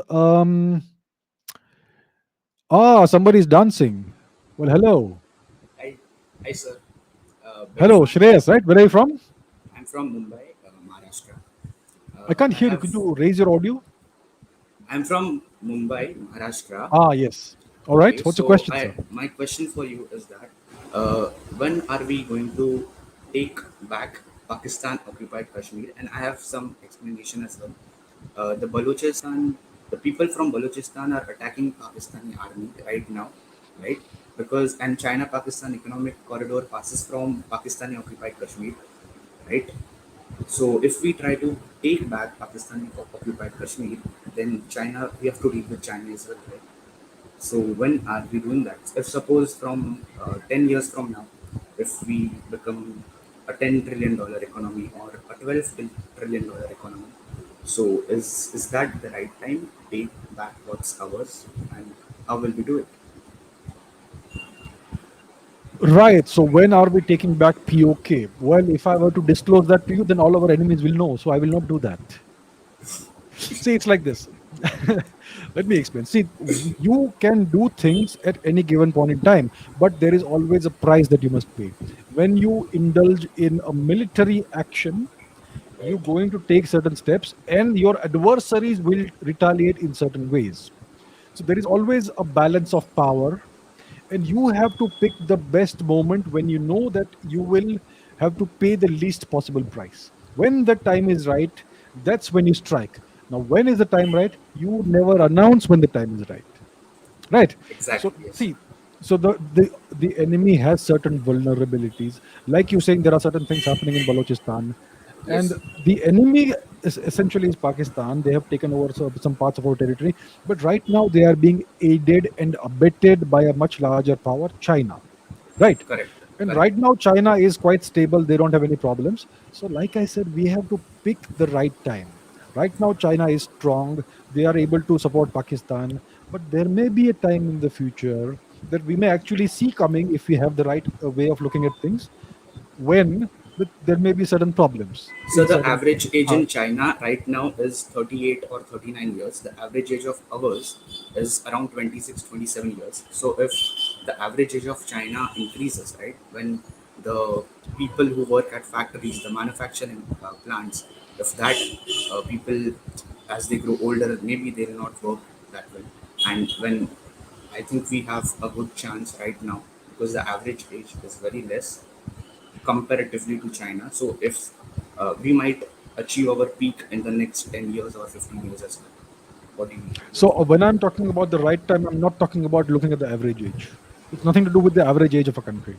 Somebody's dancing. Well, hello. Hi, hi sir. Very Hello, fine. Shreyas, right? Where are you from? I'm from Mumbai, Maharashtra. I can't I hear you. have. Could you raise your audio? I'm from Mumbai, Maharashtra. Yes. All right. Okay, What's your so question, sir? my question for you is that when are we going to take back Pakistan occupied Kashmir? And I have some explanation as well. The people from Balochistan are attacking Pakistani army right now, right? Because and China-Pakistan economic corridor passes from Pakistani occupied Kashmir, right? So if we try to take back Pakistani occupied Kashmir, then China, we have to deal with China as well, right? So when are we doing that? If suppose from 10 years from now, if we become a $10 trillion economy or a $12 trillion economy, so is that the right time to take back what's ours, and how will we do it? Right. So when are we taking back POK? Well, if I were to disclose that to you, then all our enemies will know. So I will not do that. See, it's like this. Let me explain. See, you can do things at any given point in time, but there is always a price that you must pay. When you indulge in a military action, you're going to take certain steps, and your adversaries will retaliate in certain ways. So there is always a balance of power, and you have to pick the best moment when you know that you will have to pay the least possible price. When the time is right, that's when you strike. Now, when is the time right? You never announce when the time is right. Right. So Exactly, yes. see, so the enemy has certain vulnerabilities. Like you saying, there are certain things happening in Balochistan, and Yes. the enemy is essentially is Pakistan. They have taken over some parts of our territory, but right now they are being aided and abetted by a much larger power, China. Right. Correct. And Correct. right now, China is quite stable. They don't have any problems. So, like I said, we have to pick the right time. Right now, China is strong. They are able to support Pakistan. But there may be a time in the future that we may actually see coming if we have the right way of looking at things, when there may be certain problems So in the certain. average age Uh, in China right now is 38 or 39 years. The average age of ours is around 26, 27 years. So if the average age of China increases, right, when the people who work at factories, the manufacturing plants, if that people as they grow older, maybe they will not work that well. And when I think we have a good chance right now because the average age is very less comparatively to China. So if we might achieve our peak in the next 10 years or 15 years as well. What do you so when I'm talking about the right time, I'm not talking about looking at the average age. It's nothing to do with the average age of a country.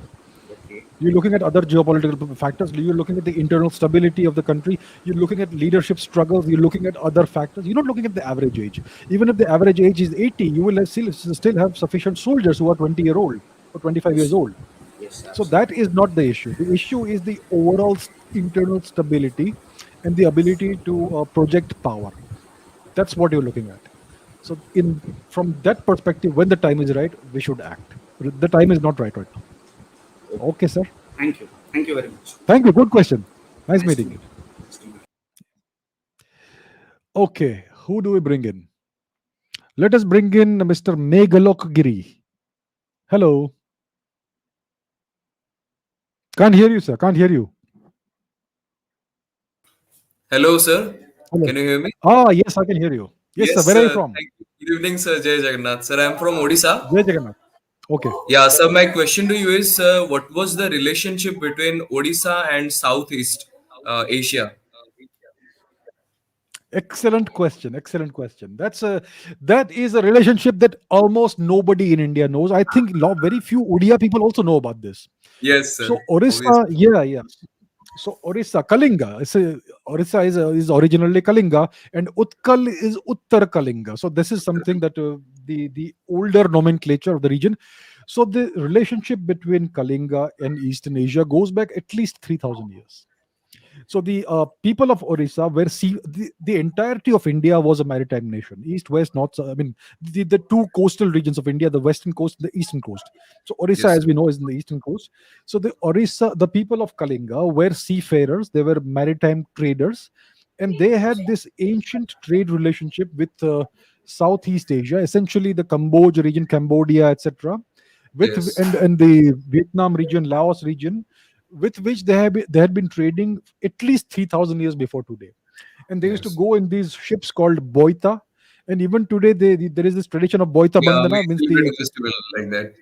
Okay. You're looking at other geopolitical factors. You're looking at the internal stability of the country. You're looking at leadership struggles. You're looking at other factors. You're not looking at the average age. Even if the average age is 80, you will still have sufficient soldiers who are 20-year-old or 25 years Yes. old. Yes, So absolutely. that is not the issue. The issue is the overall internal stability and the ability to project power. That's what you're looking at. So, in from that perspective, when the time is right, we should act. The time is not right now. Okay. Okay, sir. Thank you. Thank you very much. Thank you. Good question. Nice Nice to meeting meet you. you. Nice to meet you. Okay, who do we bring in? Let us bring in Mr. Meghalok Giri. Hello. Can't hear you, sir. Can't hear you. Hello, sir. Hello. Can you hear me? Yes, I can hear you. Yes, sir. Yes, Where are you sir. from? Thank you. Good evening, sir. Jai Jagannath. Sir, I'm from Odisha. Jai Jagannath. Okay. Yeah, sir, my question to you is what was the relationship between Odisha and Southeast Asia? Excellent question. Excellent question. That is a relationship that almost nobody in India knows. I think very few Odia people also know about this. Yes, So sir. Orissa, Obviously. yeah, yeah. So Orissa, Kalinga. Orissa is originally Kalinga, and Utkal is Uttar Kalinga. So this is something that the older nomenclature of the region. So the relationship between Kalinga and Eastern Asia goes back at least 3,000 years. So the people of Orissa were the entirety of India was a maritime nation, east, west, north. I mean, the two coastal regions of India, the western coast and the eastern coast. So Orissa, Yes, as sir. we know, is in the eastern coast. So the people of Kalinga were seafarers. They were maritime traders, and they had this ancient trade relationship with Southeast Asia, essentially the Cambodia region, Cambodia, etc., with Yes, and the Vietnam region, Laos region, with which they had been trading at least 3,000 years before today. And they used to yes. go in these ships called boita, and even today there is this tradition of boita Yeah, we bandhana, means celebrate the a festival like that.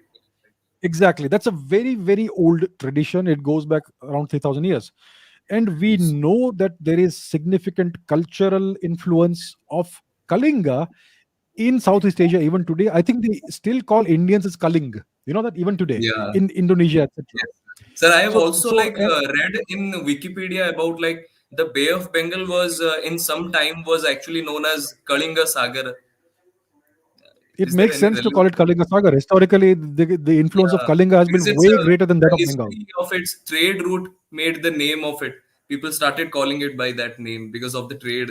exactly, that's a very very old tradition. It goes back around 3,000 years, and we Yes. know that there is significant cultural influence of Kalinga in Southeast Asia even today. I think they still call Indians as Kaling, you know that, even today Yeah. in Indonesia, etc. Yes. Sir, I have so also so like read in Wikipedia about like the Bay of Bengal was in some time was actually known as Kalinga Sagar. it Is there makes any sense to relevance? call it Kalinga Saga. Historically, the influence of Yeah, Kalinga has because been it's way a greater than that the of Bengal. history of its trade route made the name of it. People started calling it by that name because of the trade.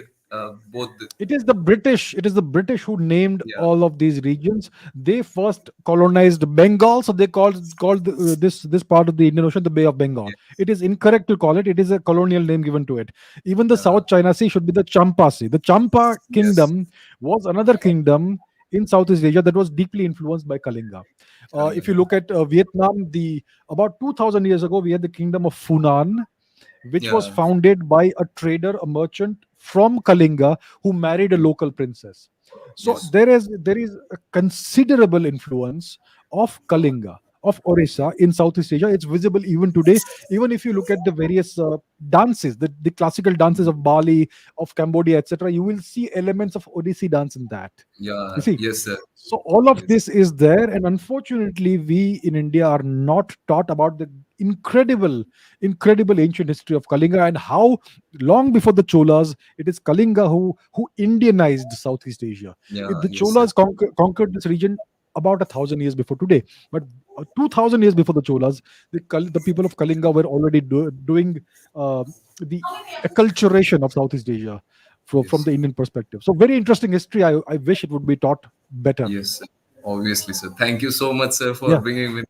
Both. It is the British who named Yeah. all of these regions. They first colonized Bengal, so they called this part of the Indian Ocean the Bay of Bengal. Yes. It is incorrect to call it. It is a colonial name given to it. Even the Yeah. South China Sea should be the Champa Sea. The Champa Yes. kingdom was another kingdom in Southeast Asia that was deeply influenced by Kalinga. Kalinga. If you Yeah. look at Vietnam, the about 2,000 years ago, we had the kingdom of Funan, which was Yeah. founded by a trader, a merchant from Kalinga who married a local princess. So Yes. there is a considerable influence of Kalinga, of Orissa in Southeast Asia. It's visible even today. Even if you look at the various dances, the classical dances of Bali, of Cambodia, etc., you will see elements of Odissi dance in that. You Yeah. see, Yes, sir. so all of Yes. this is there, and unfortunately, we in India are not taught about the incredible ancient history of Kalinga, and how long before the Cholas, it is Kalinga who Indianized Southeast Asia. Yeah. The Yes, sir. Cholas conquered this region about 1,000 years before today, but 2,000 years before the Cholas, the people of Kalinga were already doing uh, the acculturation of Southeast Asia from Yes. the Indian perspective. So very interesting history. I wish it would be taught better. Yes, sir. Obviously, sir. Thank you so much, sir, for Yeah, bringing with.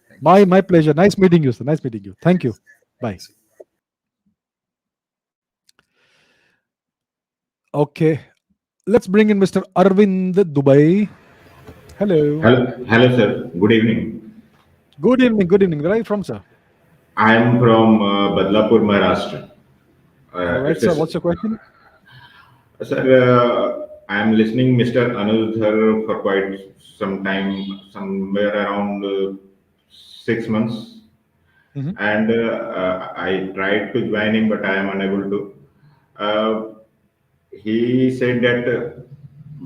Thank you, my pleasure. Nice meeting you, sir. Nice meeting you. Thank you. Bye. sir. Okay, let's bring in Mr. Arvind Dubai. Hello. Hello, sir. Good evening. Good evening. Good evening. Where are you from, sir? I am from Badlapur, Maharashtra. All right, It's sir. What's your a, question? sir. I am listening Mr. Anudhar for quite some time, somewhere around 6 months, Mhm. and I tried to join him, but I am unable to. Uh, he said that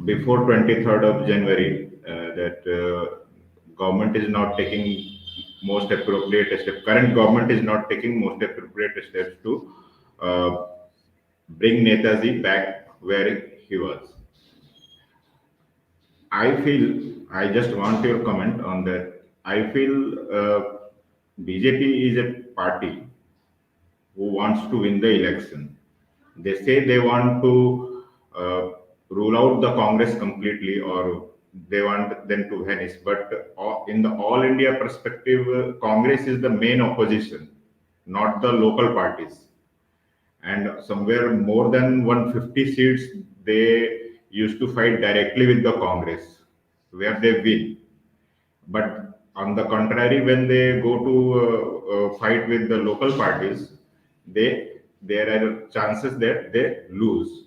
before 23rd of January, that government is not taking most appropriate steps. Current government is not taking most appropriate steps to uh, bring Netaji back where he was. I feel, I just want your comment on that. I feel BJP is a party who wants to win the election. They say they want to rule out the Congress completely, or they want them to vanish. But in the all India perspective, Congress is the main opposition, not the local parties. And somewhere more than 150 seats, they used to fight directly with the Congress, where they win. But on the contrary, when they go to fight with the local parties, there are chances that they lose.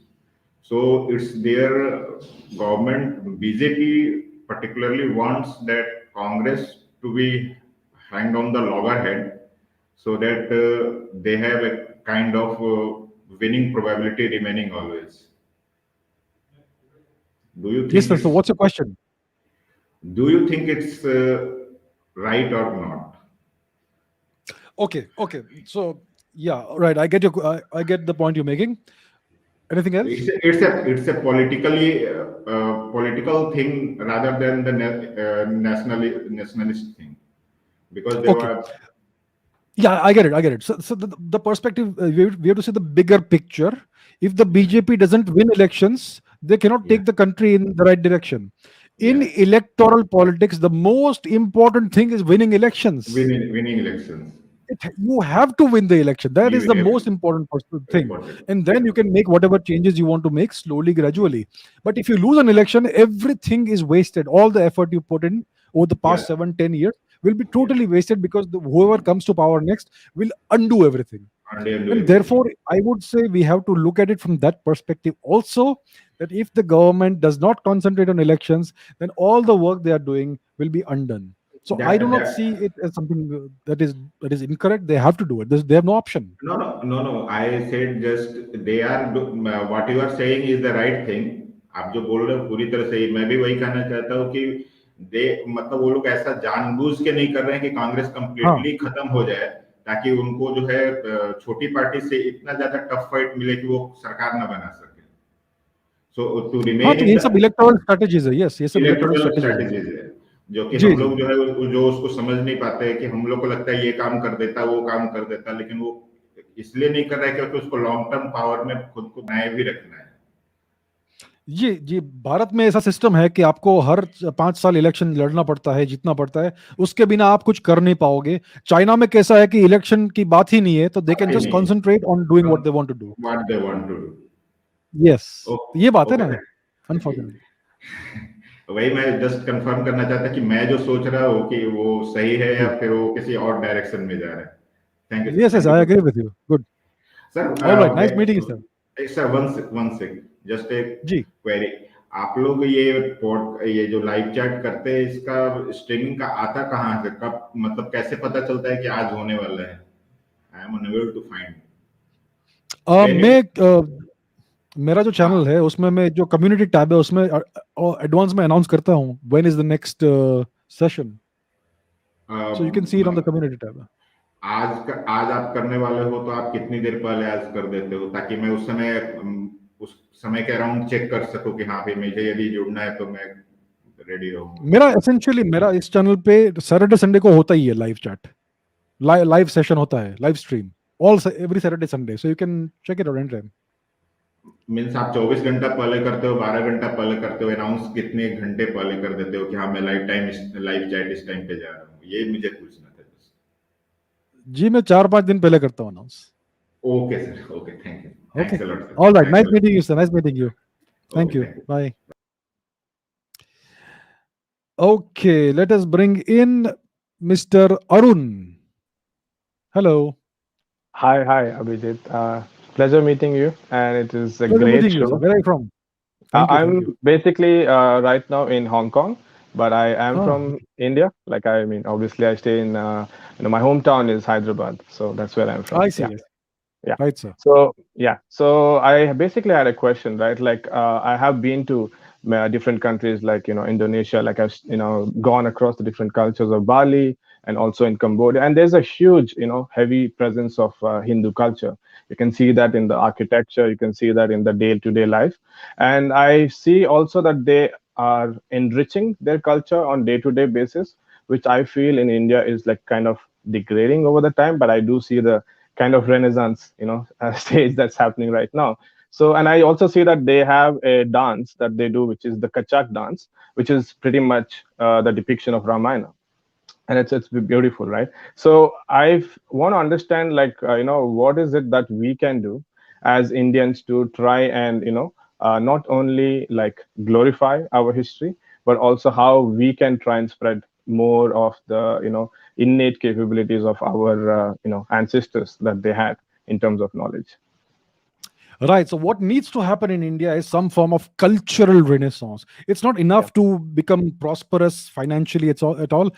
So it's their government, BJP particularly wants that Congress to be hanged on the loggerhead, so that they have a kind of winning probability remaining always. Do you Yes, think sir. So it's what's your question? right or not? Okay. Okay. So yeah, right. I get the point you're making. Anything else? It's a politically political thing rather than the nationalist thing, because they Okay. were Yeah, I get it. I get it. So the perspective, we have to see the bigger picture. If the BJP doesn't win elections, they cannot Yeah, take the country in the right direction. In yeah. electoral politics, the most important thing is winning elections. Winning elections. You have to win the election. That is You the most important thing. important. And Yeah. then you can make whatever changes you want to make slowly, gradually. But if you lose an election, everything is wasted. All the effort you put in over the Yeah. past 7, 10 years will be Yeah. totally wasted, because whoever comes to power next will undo everything. And they do And everything. therefore, I would say we have to look at it from that perspective also, that if the government does not concentrate on elections, then all the work they are doing will be undone. So I do not see That it as something that is incorrect. They have to do it. They have no option. no. I said just they are what you are saying is the right thing. आप जो बोल रहे हो पूरी तरह सही, मैं भी वही कहना चाहता हूँ कि दे मतलब वो लोग ऐसा जानबूझ के नहीं कर रहे हैं कि कांग्रेस हाँ कंप्लीटली खत्म हो जाए, ताकि उनको जो है छोटी पार्टी से इतना ज्यादा टफ फाइट मिले कि वो सरकार ना बना सके. So to हाँ, remain तो in ये the सब इलेक्टोरल स्ट्रेटेजीज है. यस, ये सब इलेक्टोरल इलेक्टोरल स्ट्रेटेजीज है. स्ट्रेटजीज है, जो कि जी हम जी. लोग जो है जो उसको समझ नहीं पाते हैं कि हम लोग को लगता है ये काम कर देता, वो काम कर देता, लेकिन वो इसलिए नहीं कर रहा है क्योंकि उसको लॉन्ग टर्म पावर में खुद को बनाए भी रखना है. जी जी. भारत में ऐसा सिस्टम है कि आपको हर 5 साल इलेक्शन लड़ना पड़ता है, जीतना पड़ता है. उसके बिना आप कुछ कर नहीं पाओगे. चाइना में कैसा है कि इलेक्शन की बात ही नहीं है, तो दे कैन बात ही जस्ट नहीं है. Concentrate on doing what they want to do. What they want to do. Yes, ये बात है ओके. ना, अनफॉर्चुनेटली. वही मैं जस्ट कंफर्म करना चाहता कि मैं जो सोच रहा हूँ कि वो सही है या फिर वो किसी और डायरेक्शन में जा रहा है. Thank you. Yes, yes, thank you I so agree मच. with you. Good. Sir All right. Nice meeting you, sir. Sir one sec just एक जी. क्वेरी. आप लोग ये जो लाइव चैट करते हैं, इसका स्ट्रीमिंग का आता कहाँ से, कब, मतलब कैसे पता चलता है कि आज होने वाला है? I am unable to find. मेरा जो चैनल है उसमें मैं जो कम्युनिटी टैब है उसमें एडवांस में अनाउंस करता हूँ when is the next session, so you can see it on the community tab. आज आप करने वाले हो तो आप कितनी देर पहले आज कर देते हो, ताकि मैं उस समय के अराउंड चेक कर सकूं कि हाँ भाई मुझे यदि जुड़ना है तो मैं रेडी रहूंगा. मेरा इस चैनल पे सैटरडे संडे को होता ही है लाइव चैट, लाइव सेशन होता है, live stream all every Saturday Sunday, so you can check it out any time. Means आप 24 घंटा पहले करते हो, 12 घंटा पहले करते हो, अनाउंस कितने घंटे पहले कर देते हो कि हाँ मैं लाइव चैट इस टाइम पे जा रहा हूँ? ये मुझे पूछना था. जी, मैं 4-5 दिन पहले करता हूँ announce. Okay sir. Okay, thank you. Okay. Thanks a lot sir. All right. Nice meeting you, sir. Nice meeting you. Thank you. Bye. Okay, let us bring in Mr. Arun. Hello. Hi, Abhijit. Pleasure meeting you, and it is a Pleasure great meeting you, show. sir. Where are you from? Thank you. I'm Thank you. basically right now in Hong Kong, but I am from India. Like, I mean, obviously, I stay in my hometown is Hyderabad, so that's where I'm from. I see. Yeah. Yes. Yeah. Right, sir. So I basically had a question, right? Like, I have been to different countries, like, Indonesia. Like, I've gone across the different cultures of Bali and also in Cambodia, and there's a huge heavy presence of Hindu culture. You can see that in the architecture, you can see that in the day-to-day life, and I see also that they are enriching their culture on day-to-day basis, which I feel in India is like kind of degrading over the time. But I do see the kind of renaissance stage that's happening right now. So, and I also see that they have a dance that they do, which is the Kachak dance, which is pretty much the depiction of Ramayana, and it's beautiful, right? So I want to understand, like, what is it that we can do as Indians to try and not only like glorify our history, but also how we can try and spread more of the innate capabilities of our ancestors that they had in terms of knowledge. Right. So what needs to happen in India is some form of cultural renaissance. It's not enough to become prosperous financially. It's all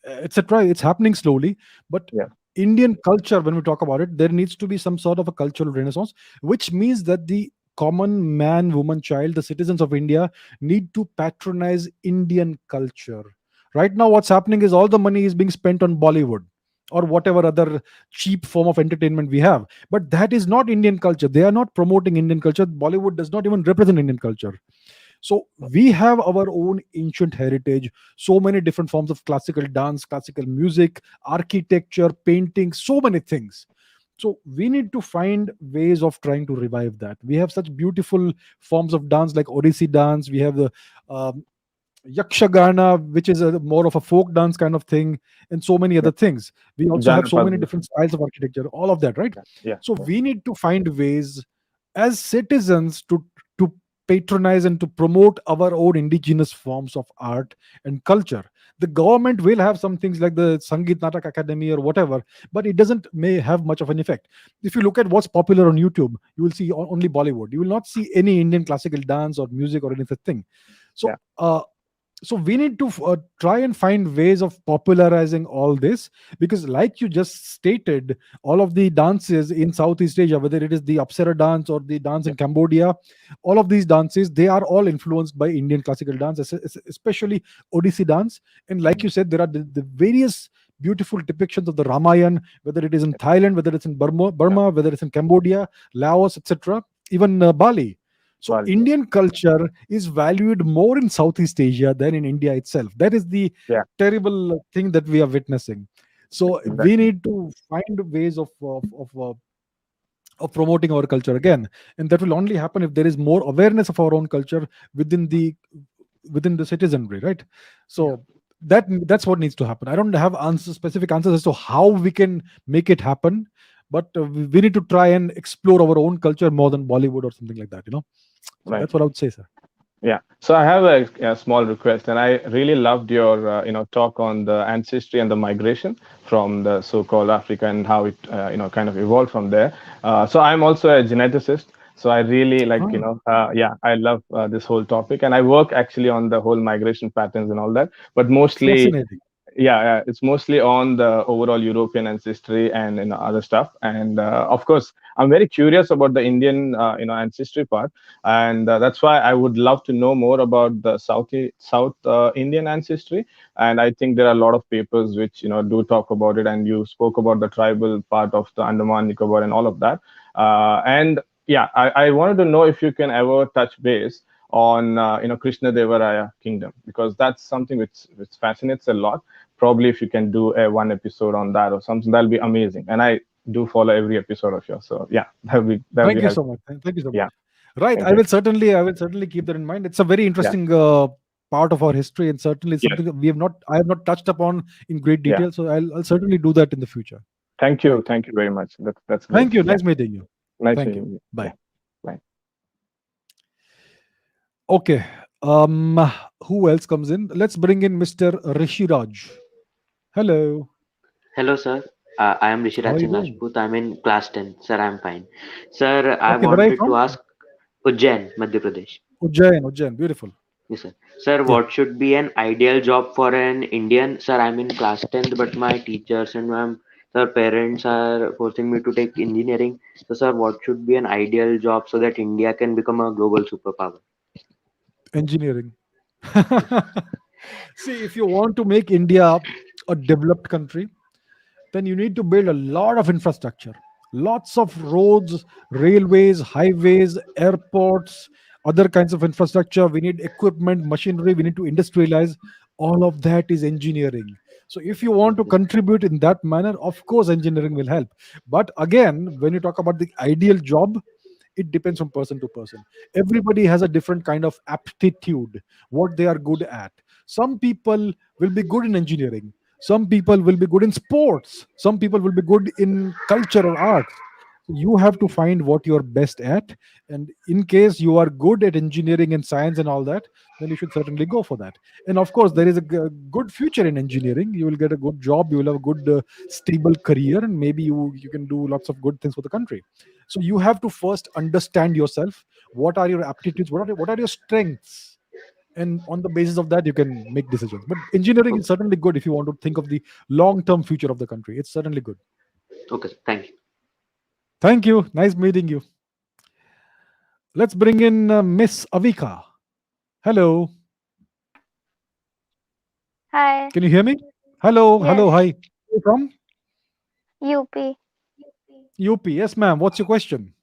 etc. It's happening slowly, but Indian culture, when we talk about it, there needs to be some sort of a cultural renaissance, which means that the common man, woman, child, the citizens of India need to patronize Indian culture. Right now, what's happening is all the money is being spent on Bollywood or whatever other cheap form of entertainment we have. But that is not Indian culture. They are not promoting Indian culture. Bollywood does not even represent Indian culture. So we have our own ancient heritage, so many different forms of classical dance, classical music, architecture, painting, so many things. So we need to find ways of trying to revive that. We have such beautiful forms of dance like Odissi dance. We have the um, yakshagana, which is a more of a folk dance kind of thing, and so many Yeah. other things. We also have so many Janapada. different styles of architecture, all of that, right? Yeah. So we need to find ways as citizens to patronize and to promote our own indigenous forms of art and culture. The government will have some things like the Sangeet Natak Academy or whatever, but it doesn't may have much of an effect. If you look at what's popular on YouTube, you will see only Bollywood. You will not see any Indian classical dance or music or anything. So Yeah. so we need to try and find ways of popularizing all this, because like you just stated, all of the dances in Southeast Asia, whether it is the Apsara dance or the dance Yeah. in Cambodia, all of these dances, they are all influenced by Indian classical dance, especially Odissi dance. And like you said, there are the various beautiful depictions of the Ramayana, whether it is in Thailand, whether it's in Burma, whether it's in Cambodia, Laos, etc., even Bali. So Bali. Indian culture is valued more in Southeast Asia than in India itself. That is the Yeah. terrible thing that we are witnessing. So we Exactly. need to find ways of promoting our culture again, and that will only happen if there is more awareness of our own culture within the citizenry, right? So that's what needs to happen. I don't have specific answers as to how we can make it happen, but we need to try and explore our own culture more than Bollywood or something like that, so Right. that's what I would say, sir. Yeah. So I have a small request, and I really loved your talk on the ancestry and the migration from the so-called Africa and how it kind of evolved from there. So I'm also a geneticist. So I really like Ah, yeah, I love this whole topic, and I work actually on the whole migration patterns and all that. But mostly, fascinating. yeah, it's mostly on the overall European ancestry and other stuff. And of course, I'm very curious about the Indian ancestry part, and that's why I would love to know more about the South Indian ancestry. And I think there are a lot of papers which do talk about it. And you spoke about the tribal part of the Andaman Nicobar and all of that. And yeah, I wanted to know if you can ever touch base on Krishna Devaraya kingdom, because that's something which fascinates a lot. Probably if you can do a one episode on that or something, that'll be amazing. And I do follow every episode of yours, so yeah, that'll be Thank you so helpful. much. Thank you so much. Yeah, Right, thank you. I will certainly keep that in mind. It's a very Yeah, interesting part of our history, and certainly yes, something that I have not touched upon in great yeah. detail. So I'll certainly do that in the future. Right. Thank you very much. That's great. Thank you. Yeah, Nice meeting you. nice Thank you. meeting you. Yeah, Bye. bye. Okay. Um, who else comes in? Let's bring in Mr. Rishi Raj. Hello. Hello, sir. I am How Rishiraj are you Singh doing? Rajput. I'm in class 10. Sir, I'm fine. Sir, I Okay. Where are you wanted to from? ask Ujjain, Madhya Pradesh. Ujjain. Ujjain. Beautiful. Yes, sir. Sir, Yeah. what should be an ideal job for an Indian? Sir, I'm in class 10th, but my teachers and my sir, parents are forcing me to take engineering. So, sir, what should be an ideal job so that India can become a global superpower? Engineering. See, if you want to make India a developed country, then you need to build a lot of infrastructure, lots of roads, railways, highways, airports, other kinds of infrastructure. We need equipment, machinery, we need to industrialize. All of that is engineering. So if you want to contribute in that manner, of course engineering will help. But again, when you talk about the ideal job, it depends from person to person. Everybody has a different kind of aptitude, what they are good at. Some people will be good in engineering, some people will be good in sports, some people will be good in culture or arts. You have to find what you're best at, and in case you are good at engineering and science and all that, then you should certainly go for that. And of course there is a good future in engineering. You will get a good job, you will have a good stable career, and maybe you can do lots of good things for the country. So you have to first understand yourself. What are your aptitudes, what are your strengths, and on the basis of that you can make decisions. But engineering is certainly good if you want to think of the long term future of the country. It's certainly good. Okay, sir. Thank you. Thank you. Nice meeting you. Let's bring in Miss Avika. Hello. Hi. Can you hear me? Hello. Yes. Hello. Hi. Where are you from? UP. UP. Yes, ma'am. What's your question?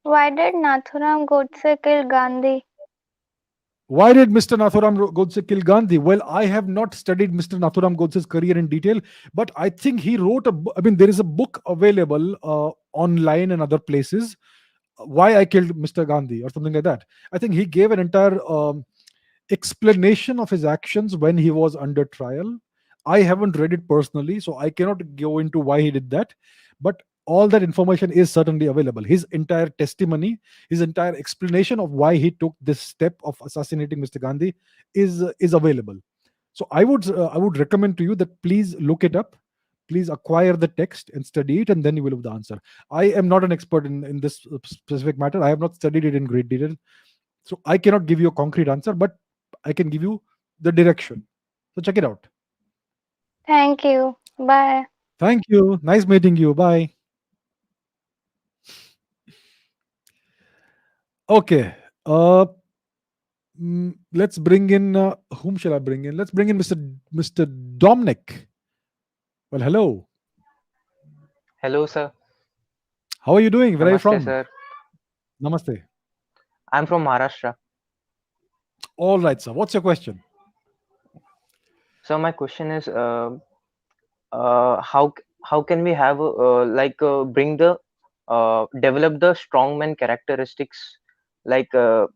Why did Nathuram Godse kill Gandhi? Why did Mr. Nathuram Godse kill Gandhi? Well, I have not studied Mr. Nathuram Godse's career in detail, but I think he wrote a I mean, there is a book available online and other places, Why I Killed Mr. Gandhi, or something like that. I think he gave an entire explanation of his actions when he was under trial. I haven't read it personally, so I cannot go into why he did that. But all that information is certainly available. His entire testimony, his entire explanation of why he took this step of assassinating Mr. Gandhi is available. So I would recommend to you that please look it up. Please acquire the text and study it, and then you will have the answer. I am not an expert in this specific matter. I have not studied it in great detail, so I cannot give you a concrete answer, but I can give you the direction. So check it out. Thank you. Bye. Thank you. Nice meeting you. Bye. Okay. Let's bring in whom shall I bring in? Let's bring in Mr. Dominic. Well, hello. Hello, sir. How are you doing? Where are you Namaste, from? sir. Namaste. I'm from Maharashtra. All right, sir. What's your question? So my question is, how can we have bring the develop the strongman characteristics, like uh,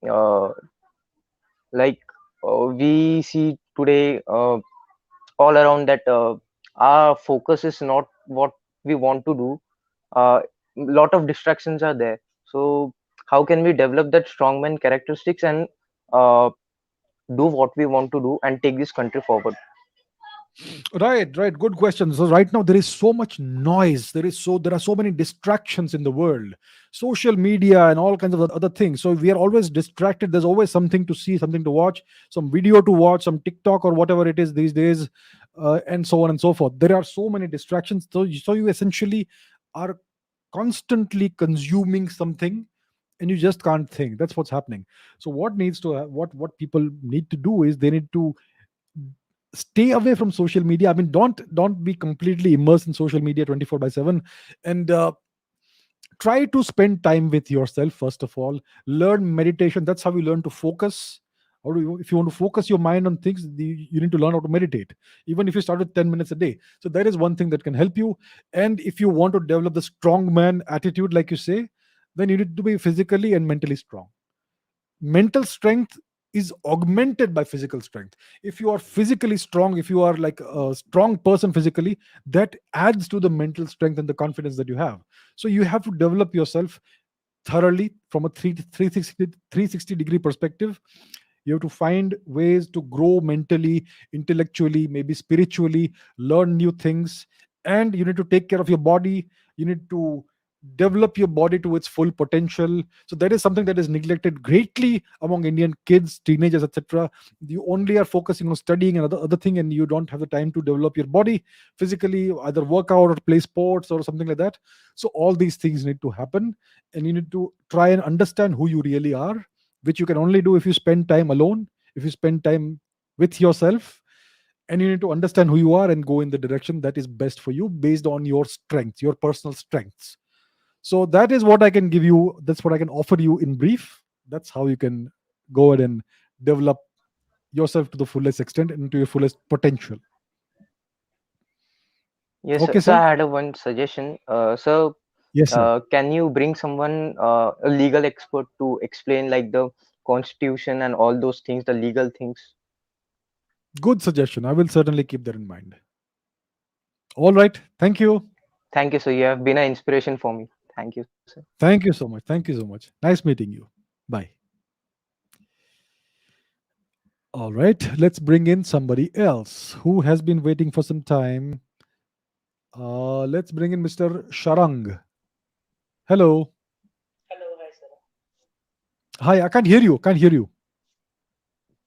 uh, we see today all around that our focus is not what we want to do. Lot of distractions are there. So how can we develop that strongman characteristics and uh, do what we want to do and take this country forward? Right. Good question. So right now there is so much noise. There are so many distractions in the world, social media and all kinds of other things. So we are always distracted. There's always something to see, something to watch, some video to watch, some TikTok or whatever it is these days, and so on and so forth. There are so many distractions. So you essentially are constantly consuming something, and you just can't think. That's what's happening. So what people need to do is they need to stay away from social media. I mean, don't be completely immersed in social media 24 by 7, and try to spend time with yourself. First of all, learn meditation. That's how you learn to focus. If you want to focus your mind on things, you need to learn how to meditate, even if you start with 10 minutes a day. So that is one thing that can help you. And if you want to develop the strong man attitude, like you say, then you need to be physically and mentally strong. Mental strength is augmented by physical strength. If you are physically strong, if you are like a strong person physically, that adds to the mental strength and the confidence that you have. So you have to develop yourself thoroughly from a 360 degree perspective. You have to find ways to grow mentally, intellectually, maybe spiritually, learn new things, and you need to take care of your body. You need to develop your body to its full potential. So that is something that is neglected greatly among Indian kids, teenagers, etc. You only are focusing on studying and other thing, and you don't have the time to develop your body physically, either work out or play sports or something like that. So all these things need to happen, and you need to try and understand who you really are, which you can only do if you spend time alone, if you spend time with yourself, and you need to understand who you are and go in the direction that is best for you based on your strengths, your personal strengths. So that is what I can give you. That's what I can offer you in brief. That's how you can go ahead and develop yourself to the fullest extent and to your fullest potential. Yes, Okay, so sir. I had one suggestion. Yes, sir. Can you bring someone, a legal expert, to explain like the constitution and all those things, the legal things? Good suggestion. I will certainly keep that in mind. All right. Thank you. Thank you, sir. You have been an inspiration for me. Thank you, sir. Thank you so much. Thank you so much. Nice meeting you. Bye. All right. Let's bring in somebody else who has been waiting for some time. Let's bring in Mr. Sharang. Hello. Hello, hi sir. Hi, I can't hear you. Can't hear you.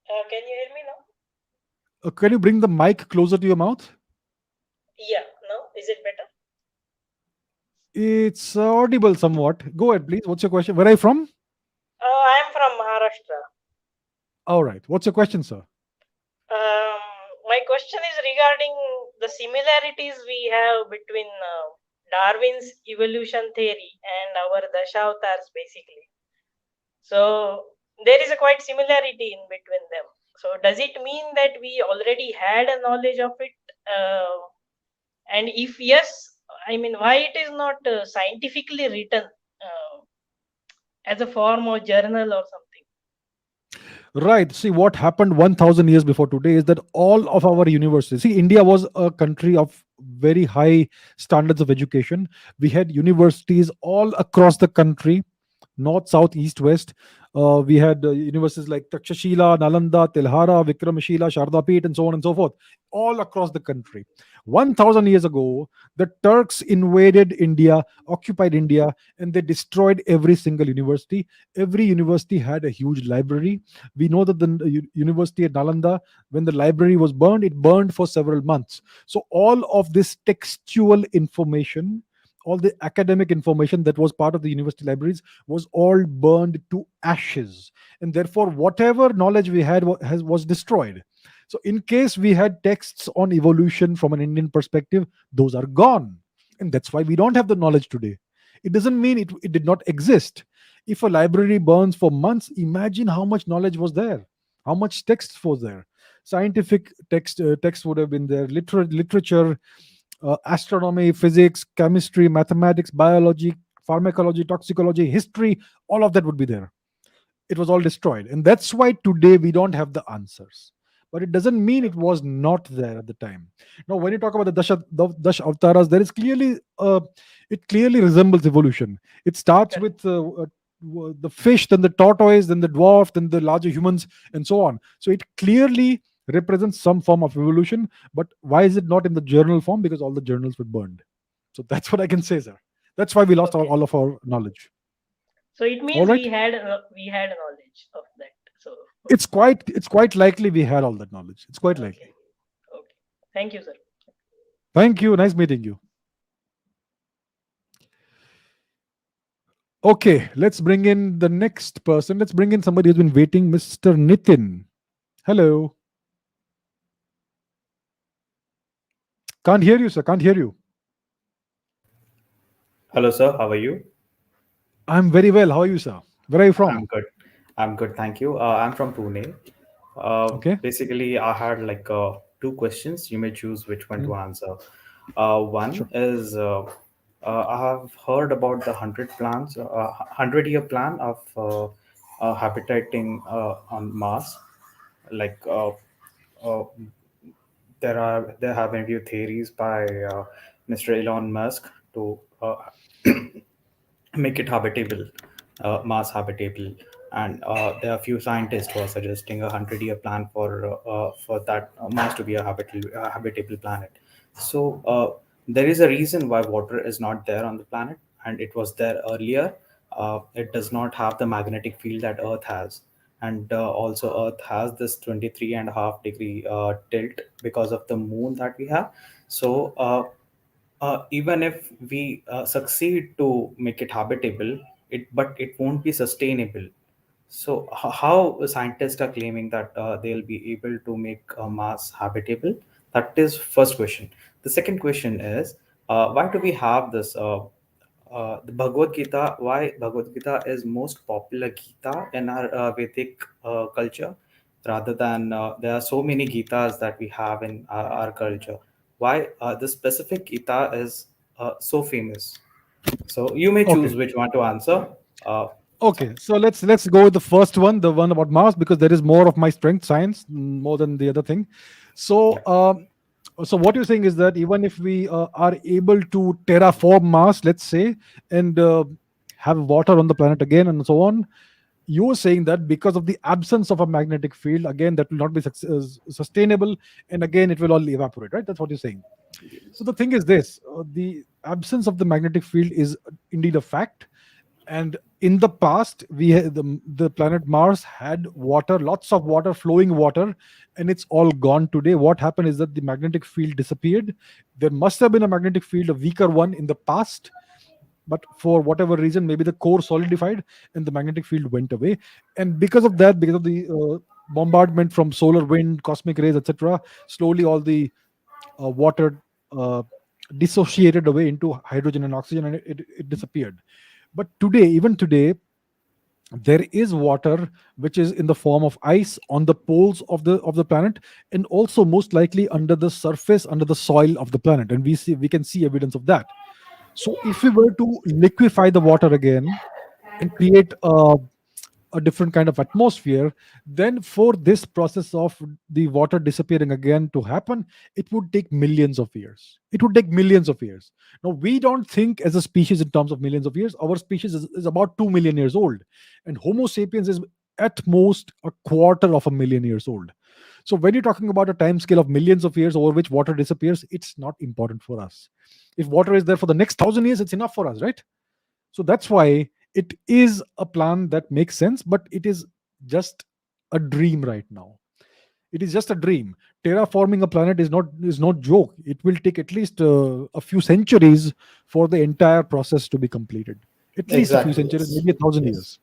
Can you hear me now? Can you bring the mic closer to your mouth? Yeah, now is it better? It's audible somewhat. Go ahead, please. What's your question? Where are you from? I am from Maharashtra. All right. What's your question, sir? My question is regarding the similarities we have between Darwin's evolution theory and our Dashavatars, basically. So there is a quite similarity in between them. So does it mean that we already had a knowledge of it? And if yes, I mean, why it is not scientifically written as a form of journal or something? Right. See, what happened 1000 years before today is that all of our universities, see, India was a country of very high standards of education. We had universities all across the country, north, south, east, west. We had universities like Takshashila, Nalanda, Tilhara, Vikramashila, Shardapet, and so on and so forth, all across the country. 1000 years ago, the Turks invaded India, occupied India, and they destroyed every single university. Every university had a huge library. We know that the university at Nalanda, when the library was burned, it burned for several months. So, all of this textual information, all the academic information that was part of the university libraries was all burned to ashes, and therefore whatever knowledge we had was destroyed. So in case we had texts on evolution from an Indian perspective, those are gone, and that's why we don't have the knowledge today. It doesn't mean it did not exist. If a library burns for months, imagine how much knowledge was there, how much text was there. Scientific text would have been there, literature, astronomy, physics, chemistry, mathematics, biology, pharmacology, toxicology, history, all of that would be there. It was all destroyed. And that's why today we don't have the answers. But it doesn't mean it was not there at the time. Now, when you talk about the Dash Avtaras, there is clearly, it clearly resembles evolution. It starts with the fish, then the tortoise, then the dwarf, then the larger humans, and so on. So it clearly represents some form of evolution. But why is it not in the journal form? Because all the journals were burned. So that's what I can say, sir. That's why we lost all of our knowledge. So it All means right. we had knowledge of that. So It's quite likely we had all that knowledge. It's quite likely. okay, thank you, sir. Thank you. Nice meeting you. Okay, let's bring in the next person. Let's bring in somebody who's been waiting, Mr. Nitin. Hello. Can't hear you, sir. Can't hear you. Hello, sir. How are you? I'm very well. How are you, sir? Where are you from? I'm good. I'm good. Thank you. I'm from Pune. Okay. Basically, I had like two questions. You may choose which one to answer. One Sure. is I have heard about the 100-year plan of habitating on Mars. Like uh, there have been few theories by Mr. Elon Musk to make it habitable, Mars habitable, and there are a few scientists who are suggesting 100-year plan for that Mars to be a habitable planet. So there is a reason why water is not there on the planet, and it was there earlier. It does not have the magnetic field that Earth has, and also Earth has this 23.5 degree tilt because of the moon that we have. So even if we succeed to make it habitable, but it won't be sustainable. So how scientists are claiming that they'll be able to make Mars habitable? That is first question. The second question is why do we have this the Bhagavad Gita? Why Bhagavad Gita is most popular Gita in our Vedic culture, rather than there are so many Gitas that we have in our culture. Why this specific Gita is so famous? So you may Okay. choose which one to answer. Okay. So let's go with the first one, the one about Mars, because there is more of my strength, science, more than the other thing. So so what you're saying is that even if we are able to terraform Mars, let's say, and have water on the planet again and so on, you're saying that because of the absence of a magnetic field, again, that will not be sustainable, and again, it will all evaporate, right? That's what you're saying. So the thing is this: the absence of the magnetic field is indeed a fact, and in the past, the planet Mars had water, lots of water, flowing water, and it's all gone today. What happened is that the magnetic field disappeared. There must have been a magnetic field, a weaker one, in the past, but for whatever reason, maybe the core solidified and the magnetic field went away. And because of that, because of the bombardment from solar wind, cosmic rays, etc., slowly all the water dissociated away into hydrogen and oxygen, and it disappeared. But today, even today, There is water which is in the form of ice on the poles of the planet, and also most likely under the surface, under the soil of the planet, and we can see evidence of that. So if we were to liquefy the water again and create a different kind of atmosphere, then for this process of the water disappearing again to happen, it would take millions of years. It would take millions of years. Now, we don't think as a species in terms of millions of years. Our species is about 2 million years old, and Homo sapiens is at most a quarter of a million years old. So, when you're talking about a time scale of millions of years over which water disappears, it's not important for us. If water is there for the next 1,000 years, it's enough for us, right? So that's why it is a plan that makes sense, but it is just a dream right now. It is just a dream. Terraforming a planet is not joke. It will take at least a few centuries for the entire process to be completed. At least a few Exactly. centuries, Yes. maybe 1,000 Yes. years.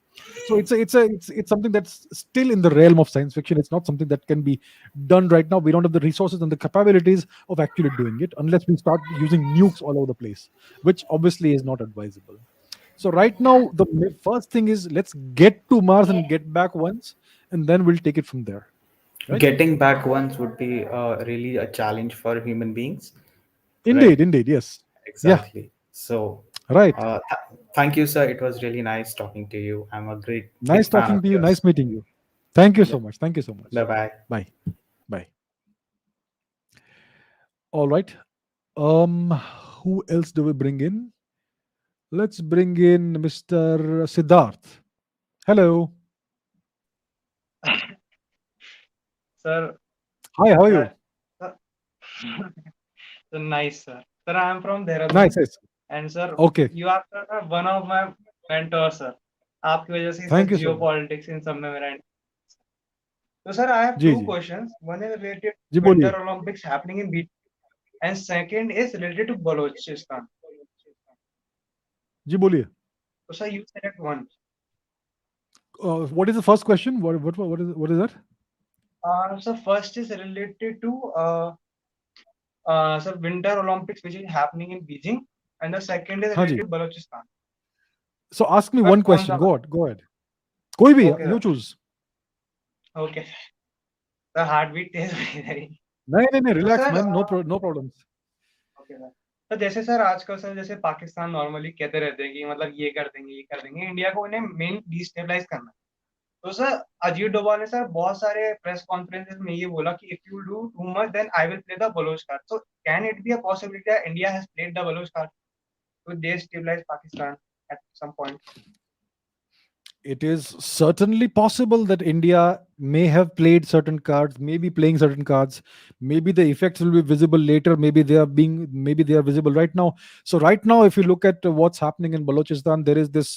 So it's something that's still in the realm of science fiction. It's not something that can be done right now. We don't have the resources and the capabilities of actually doing it unless we start using nukes all over the place, which obviously is not advisable. So right now, the first thing is let's get to Mars and get back once, and then we'll take it from there. Right? Getting back once would be really a challenge for human beings, right? Indeed, indeed, yes. Yeah, Exactly. So, right. thank you, sir. It was really nice talking to you. I'm a great Nice big fan of talking to you. yours. Nice meeting you. Thank you Yeah. so much. Thank you so Bye much. bye. Bye. Bye. All right. Who else do we bring in? Let's bring in Mr. Siddharth. Hello. Sir, Hi, how are sir, you? sir, so nice, sir. Sir, I am from Nice, Dehradun, nice. and sir, Okay. you are sir, one of my mentors, sir. आपकी वजह से sir Thank you so much. geopolitics in सबने मेरा so sir, I have ji two ji questions. One is related ji to बोलिए. Winter Olympics happening in BT, and second is related to Balochistan. जी बोलिए. So sir, you select one. What is the first question? What is that? So first is related to sir Winter Olympics which is happening in Beijing, and the second is हाँ related ji. to Balochistan. So ask me Sir, one कौन question. सा Go बता? ahead. Go ahead. कोई भी Okay, you sir. choose. Okay. The heartbeat तेज हो रही. नहीं नहीं नहीं तो relax sir man. No problems. Okay sir. तो जैसे सर आजकल सर जैसे पाकिस्तान नॉर्मली कहते रहते हैं कि मतलब ये कर देंगे इंडिया को इन्हें मेन डिस्टेबलाइज करना है. तो सर अजीत डोभाल ने सर बहुत सारे प्रेस कॉन्फ्रेंसेस में ये बोला कि if you do too much then I will play the Baloch card. So can it be a possibility that India has played the Baloch card to destabilise Pakistan at some point? It is certainly possible that India may have played certain cards, maybe playing certain cards. Maybe the effects will be visible later. Maybe they are visible right now. So right now, if you look at what's happening in Balochistan, there is this.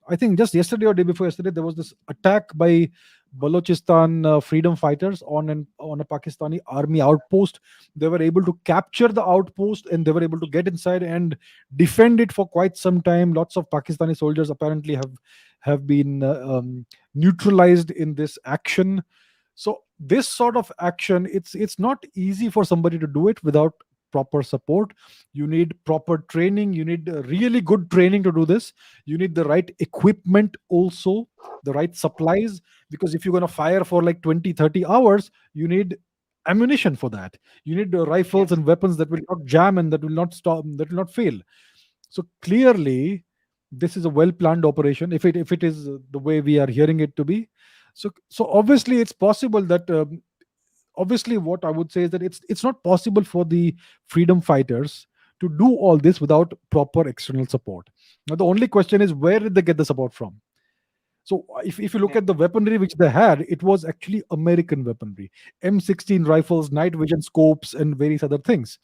I think just yesterday or day before yesterday, there was this attack by Balochistan freedom fighters on a Pakistani army outpost. They were able to capture the outpost and they were able to get inside and defend it for quite some time. Lots of Pakistani soldiers apparently have been neutralized in this action. So this sort of action, it's not easy for somebody to do it without proper support. You need proper training. You need really good training to do this. You need the right equipment also, the right supplies, because if you're going to fire for like 20-30 hours, you need ammunition for that. You need rifles Yes. and weapons that will not jam and that will not stop, that will not fail. So clearly this is a well planned operation, if it is the way we are hearing it to be. So obviously it's possible that obviously what I would say is that it's not possible for the freedom fighters to do all this without proper external support. Now the only question is, where did they get the support from? So if you look Yeah. at the weaponry which they had, it was actually American weaponry, M16 rifles, night vision scopes, and various other things.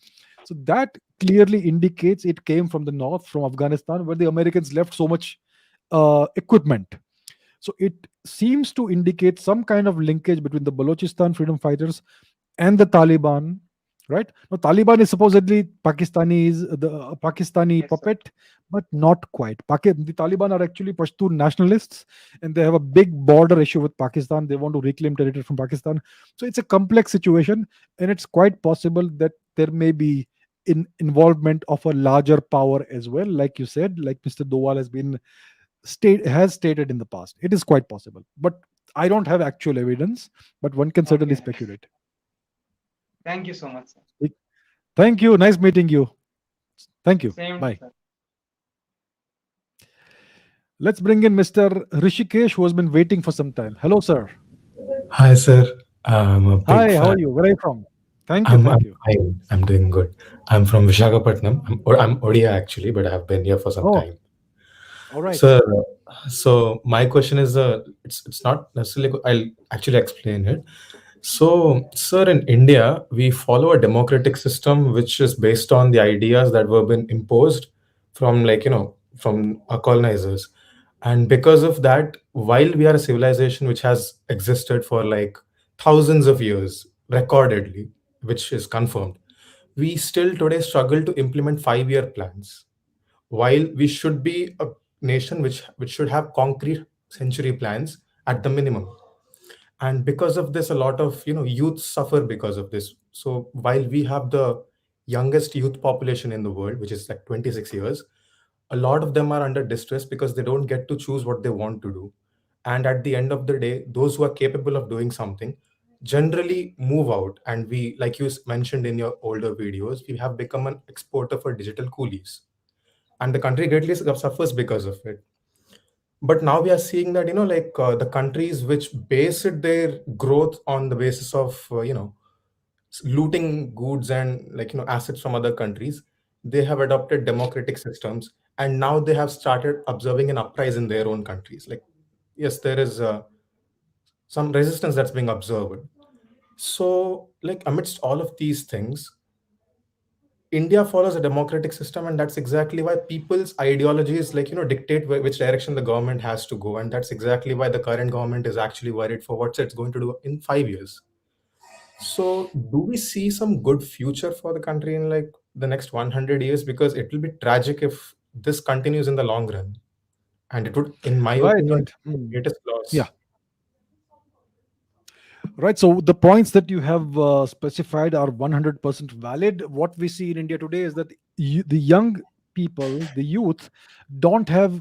So that clearly indicates it came from the north, from Afghanistan, where the Americans left so much equipment. So it seems to indicate some kind of linkage between the Balochistan freedom fighters and the Taliban. Right now, Taliban is supposedly the Pakistani Yes, sir. puppet, but not quite. The Taliban are actually Pashtun nationalists, and they have a big border issue with Pakistan. They want to reclaim territory from Pakistan. So it's a complex situation, and it's quite possible that there may be involvement of a larger power as well. Like you said, like Mr. Dowal has been stated in the past. It is quite possible, but I don't have actual evidence, but one can certainly Okay. speculate. Thank you so much, sir. Thank you. Nice meeting you. Thank you. Same, Bye. sir. Let's bring in Mr. Rishikesh, who has been waiting for some time. Hello, sir. Hi, sir. I'm a big Hi, how fan. are you? Where are you from? Thank you. I'm Thank you. fine. I'm doing good. I'm from Visakhapatnam. I'm Odia actually, but I have been here for some Oh, time. all right. Sir, so my question is, it's not necessarily. I'll actually explain it. So, sir, in India, we follow a democratic system which is based on the ideas that were been imposed from, like, from our colonizers. And because of that, while we are a civilization which has existed for like thousands of years, recordedly, which is confirmed, we still today struggle to implement 5-year plans. While we should be a nation which should have concrete century plans at the minimum. And because of this, a lot of youth suffer because of this. So while we have the youngest youth population in the world, which is like 26 years, a lot of them are under distress because they don't get to choose what they want to do. And at the end of the day, those who are capable of doing something generally move out. And we, like you mentioned in your older videos, we have become an exporter for digital coolies, and the country greatly suffers because of it. But now we are seeing that the countries which based their growth on the basis of looting goods and assets from other countries, they have adopted democratic systems, and now they have started observing an uprising in their own countries. Like, yes, there is some resistance that's being observed. So, like, amidst all of these things, India follows a democratic system, and that's exactly why people's ideologies, dictate which direction the government has to go, and that's exactly why the current government is actually worried for what it's going to do in 5 years. So, do we see some good future for the country in like the next 100 years? Because it will be tragic if this continues in the long run, and it would, in my Right, opinion, right. Hmm. greatest loss. Yeah. Right. So the points that you have specified are 100% valid. What we see in India today is that the young people, the youth, don't have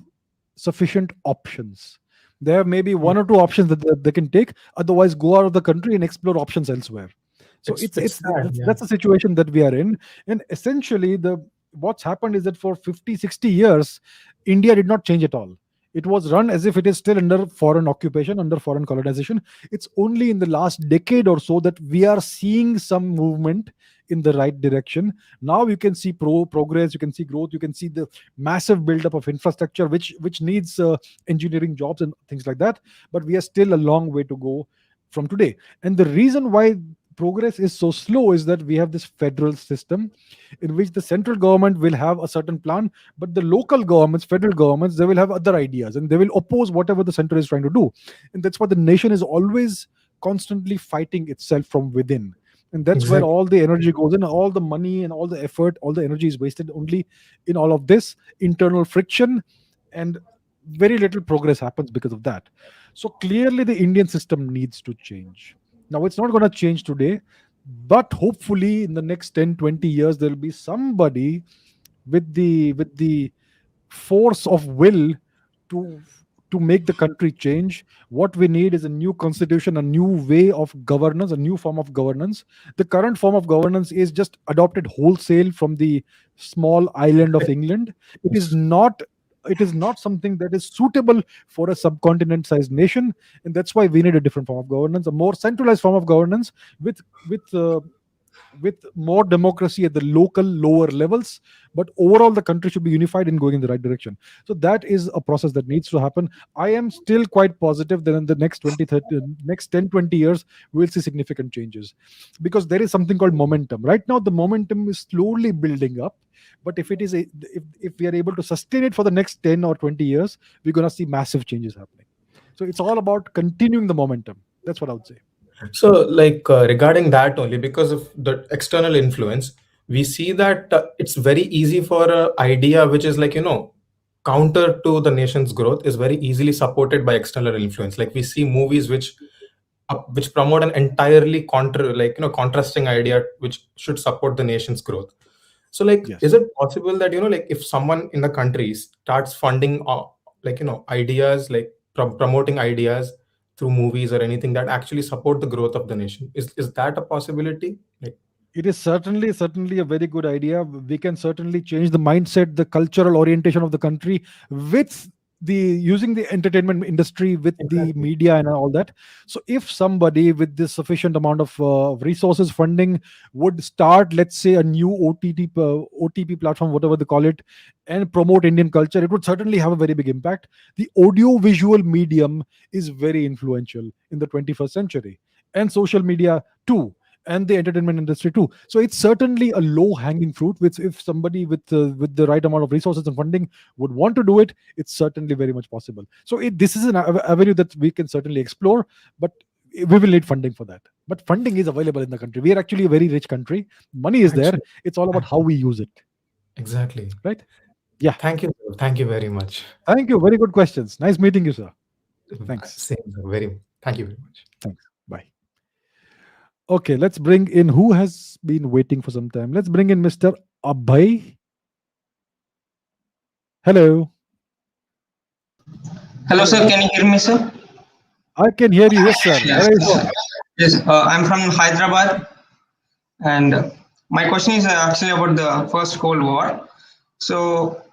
sufficient options. They have maybe one or two options that they can take. Otherwise, go out of the country and explore options elsewhere. So It's sad, yeah. that's the situation that we are in. And essentially, the what's happened is that for 50, 60 years, India did not change at all. It was run as if it is still under foreign occupation, under foreign colonization. It's only in the last decade or so that we are seeing some movement in the right direction. Now you can see progress, you can see growth, you can see the massive buildup of infrastructure, which needs engineering jobs and things like that. But we are still a long way to go from today. And the reason why progress is so slow is that we have this federal system in which the central government will have a certain plan, but the local governments, federal governments, they will have other ideas and they will oppose whatever the center is trying to do. And that's why the nation is always constantly fighting itself from within. And that's where Exactly. all the energy goes in, all the money and all the effort, all the energy is wasted only in all of this internal friction, and very little progress happens because of that. So clearly the Indian system needs to change. Now it's not going to change today, but hopefully in the next 10, 20 years there will be somebody with the force of will to to make the country change. What we need is a new constitution, a new way of governance, a new form of governance. The current form of governance is just adopted wholesale from the small island of England. It is not, it is not something that is suitable for a subcontinent sized nation, and that's why we need a different form of governance, a more centralized form of governance with with uh, with more democracy at the local lower levels, but overall the country should be unified and going in the right direction. So that is a process that needs to happen. I am still quite positive that in the next 20, 30, next 10, 20 years we'll see significant changes, because there is something called momentum. Right now the momentum is slowly building up, but if it is if we are able to sustain it for the next 10 or 20 years, we're going to see massive changes happening. So it's all about continuing the momentum. That's what I would say. So, like, regarding that only, because of the external influence, we see that it's very easy for a idea which is like counter to the nation's growth is very easily supported by external influence. Like we see movies which promote an entirely contrasting idea which should support the nation's growth. So, like, Yes. is it possible that like if someone in the country starts funding like ideas, like promoting ideas through movies or anything that actually support the growth of the nation? Is that a possibility? Like, It is certainly a very good idea. We can certainly change the mindset, the cultural orientation of the country with the using the entertainment industry, with the exactly. media and all that. So if somebody with this sufficient amount of resources, funding, would start, let's say, a new OTP platform, whatever they call it, and promote Indian culture, it would certainly have a very big impact. The audio visual medium is very influential in the 21st century, and social media too, and the entertainment industry too. So it's certainly a low hanging fruit, which if somebody with the right amount of resources and funding would want to do it, it's certainly very much possible. So this is an avenue that we can certainly explore, but we will need funding for that. But funding is available in the country. We are actually a very rich country. Money is there. Actually, It's all about how we use it, exactly. right? Yeah. Thank you, sir. Thank you very much. Thank you. Very good questions. Nice meeting you, sir. Thanks. Same, sir. Thank you very much. Thanks. Bye. Okay, let's bring in who has been waiting for some time. Let's bring in Mr. Abhay. Hello. Hello, sir. Can you hear me, sir? I can hear you. Yes, sir. Yes. Where are you from? Yes. I'm from Hyderabad, and my question is actually about the First Cold War. So,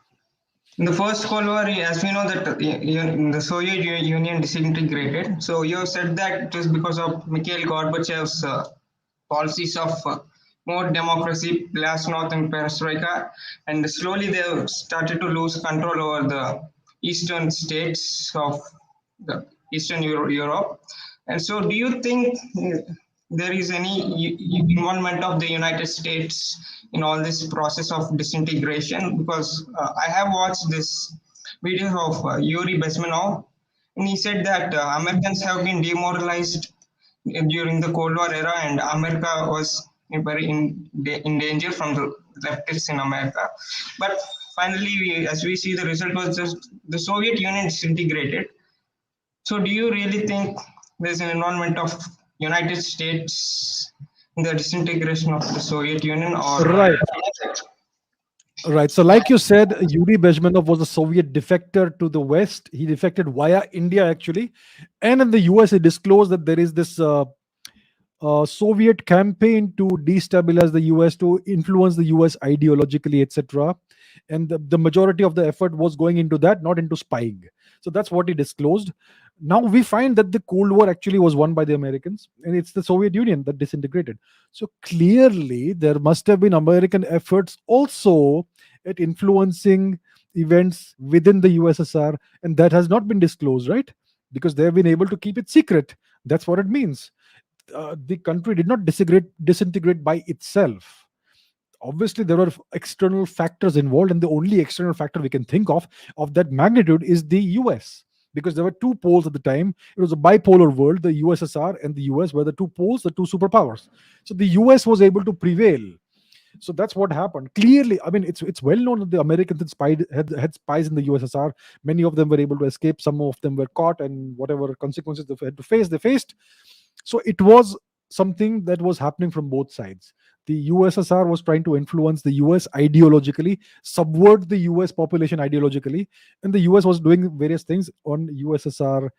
in the First Cold War, as we know that the Soviet Union disintegrated. So you have said that it was because of Mikhail Gorbachev's policies of more democracy, glasnost, and perestroika, and slowly they have started to lose control over the eastern states of the Eastern Europe. And so, do you think there is any involvement of the United States in all this process of disintegration? Because I have watched this video of Yuri Bezmenov, and he said that Americans have been demoralized during the Cold War era, and America was very in danger from the leftists in America. But finally, as we see, the result was just the Soviet Union disintegrated. So, do you really think there's an involvement of United States in the disintegration of the Soviet Union, or Right. Right. So, like you said, Yuri Bezmenov was a Soviet defector to the West. He defected via India, actually. And in the US, he disclosed that there is this Soviet campaign to destabilize the US, to influence the US ideologically, etc. And the majority of the effort was going into that, not into spying. So that's what he disclosed. Now we find that the Cold War actually was won by the Americans, and it's the Soviet Union that disintegrated. So clearly, there must have been American efforts also at influencing events within the USSR, and that has not been disclosed, right? Because they have been able to keep it secret. That's what it means. The country did not disintegrate by itself. Obviously there were external factors involved, and the only external factor we can think of that magnitude is the US, because there were two poles at the time. It was a bipolar world. The USSR and the US were the two poles, the two superpowers. So the US was able to prevail. So that's what happened. Clearly, I mean, it's well known that the Americans had spies in the USSR. Many of them were able to escape. Some of them were caught, and whatever consequences they had to face, they faced. So it was something that was happening from both sides. The USSR was trying to influence the US ideologically, subvert the US population ideologically, and the US was doing various things on USSR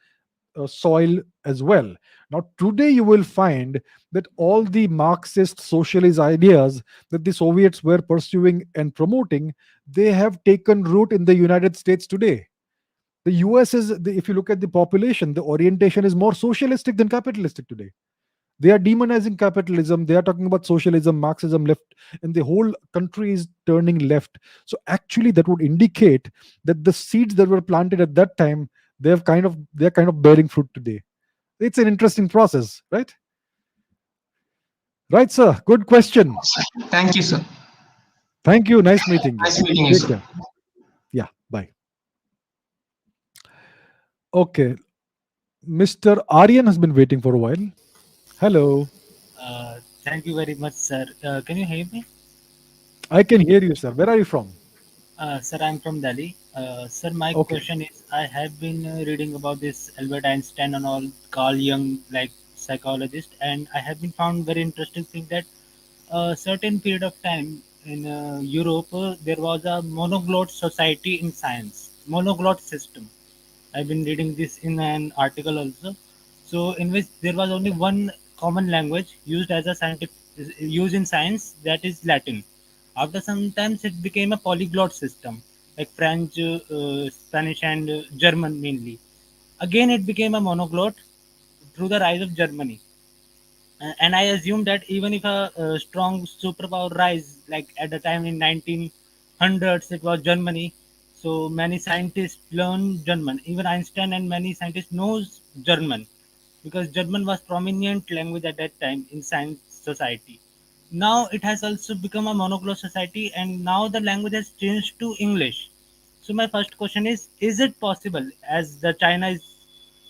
soil as well. Now, today you will find that all the Marxist socialist ideas that the Soviets were pursuing and promoting, they have taken root in the United States today. The US is, if you look at the population, the orientation is more socialistic than capitalistic today. They are demonizing capitalism. They are talking about socialism, Marxism, left, and the whole country is turning left. So actually, that would indicate that the seeds that were planted at that time, they're kind of bearing fruit today. It's an interesting process, right? Right, sir. Good question. Thank you, sir. Thank you. Nice meeting you. Nice meeting you, Take sir. care. Yeah. Bye. Okay. Mr. Aryan has been waiting for a while. Hello. Thank you very much, sir. Can you hear me? I can hear you, sir. Where are you from? Sir, I'm from Delhi. Sir, my Okay. question is, I have been reading about this Albert Einstein and all, Carl Jung, like psychologist, and I have been found very interesting thing that a certain period of time in Europe, there was a monoglot society in science, monoglot system. I've been reading this in an article also. So in which there was only one common language used as a scientific used in science, that is Latin. After some times it became a polyglot system like French, Spanish, and German mainly. Again, it became a monoglot through the rise of Germany. And I assume that even if a strong superpower rise, like at the time in 1900s, it was Germany. So many scientists learn German. Even Einstein and many scientists knows German because German was prominent language at that time in science society. Now it has also become a monoglot society, and now the language has changed to English. So my first question is it possible, as the China is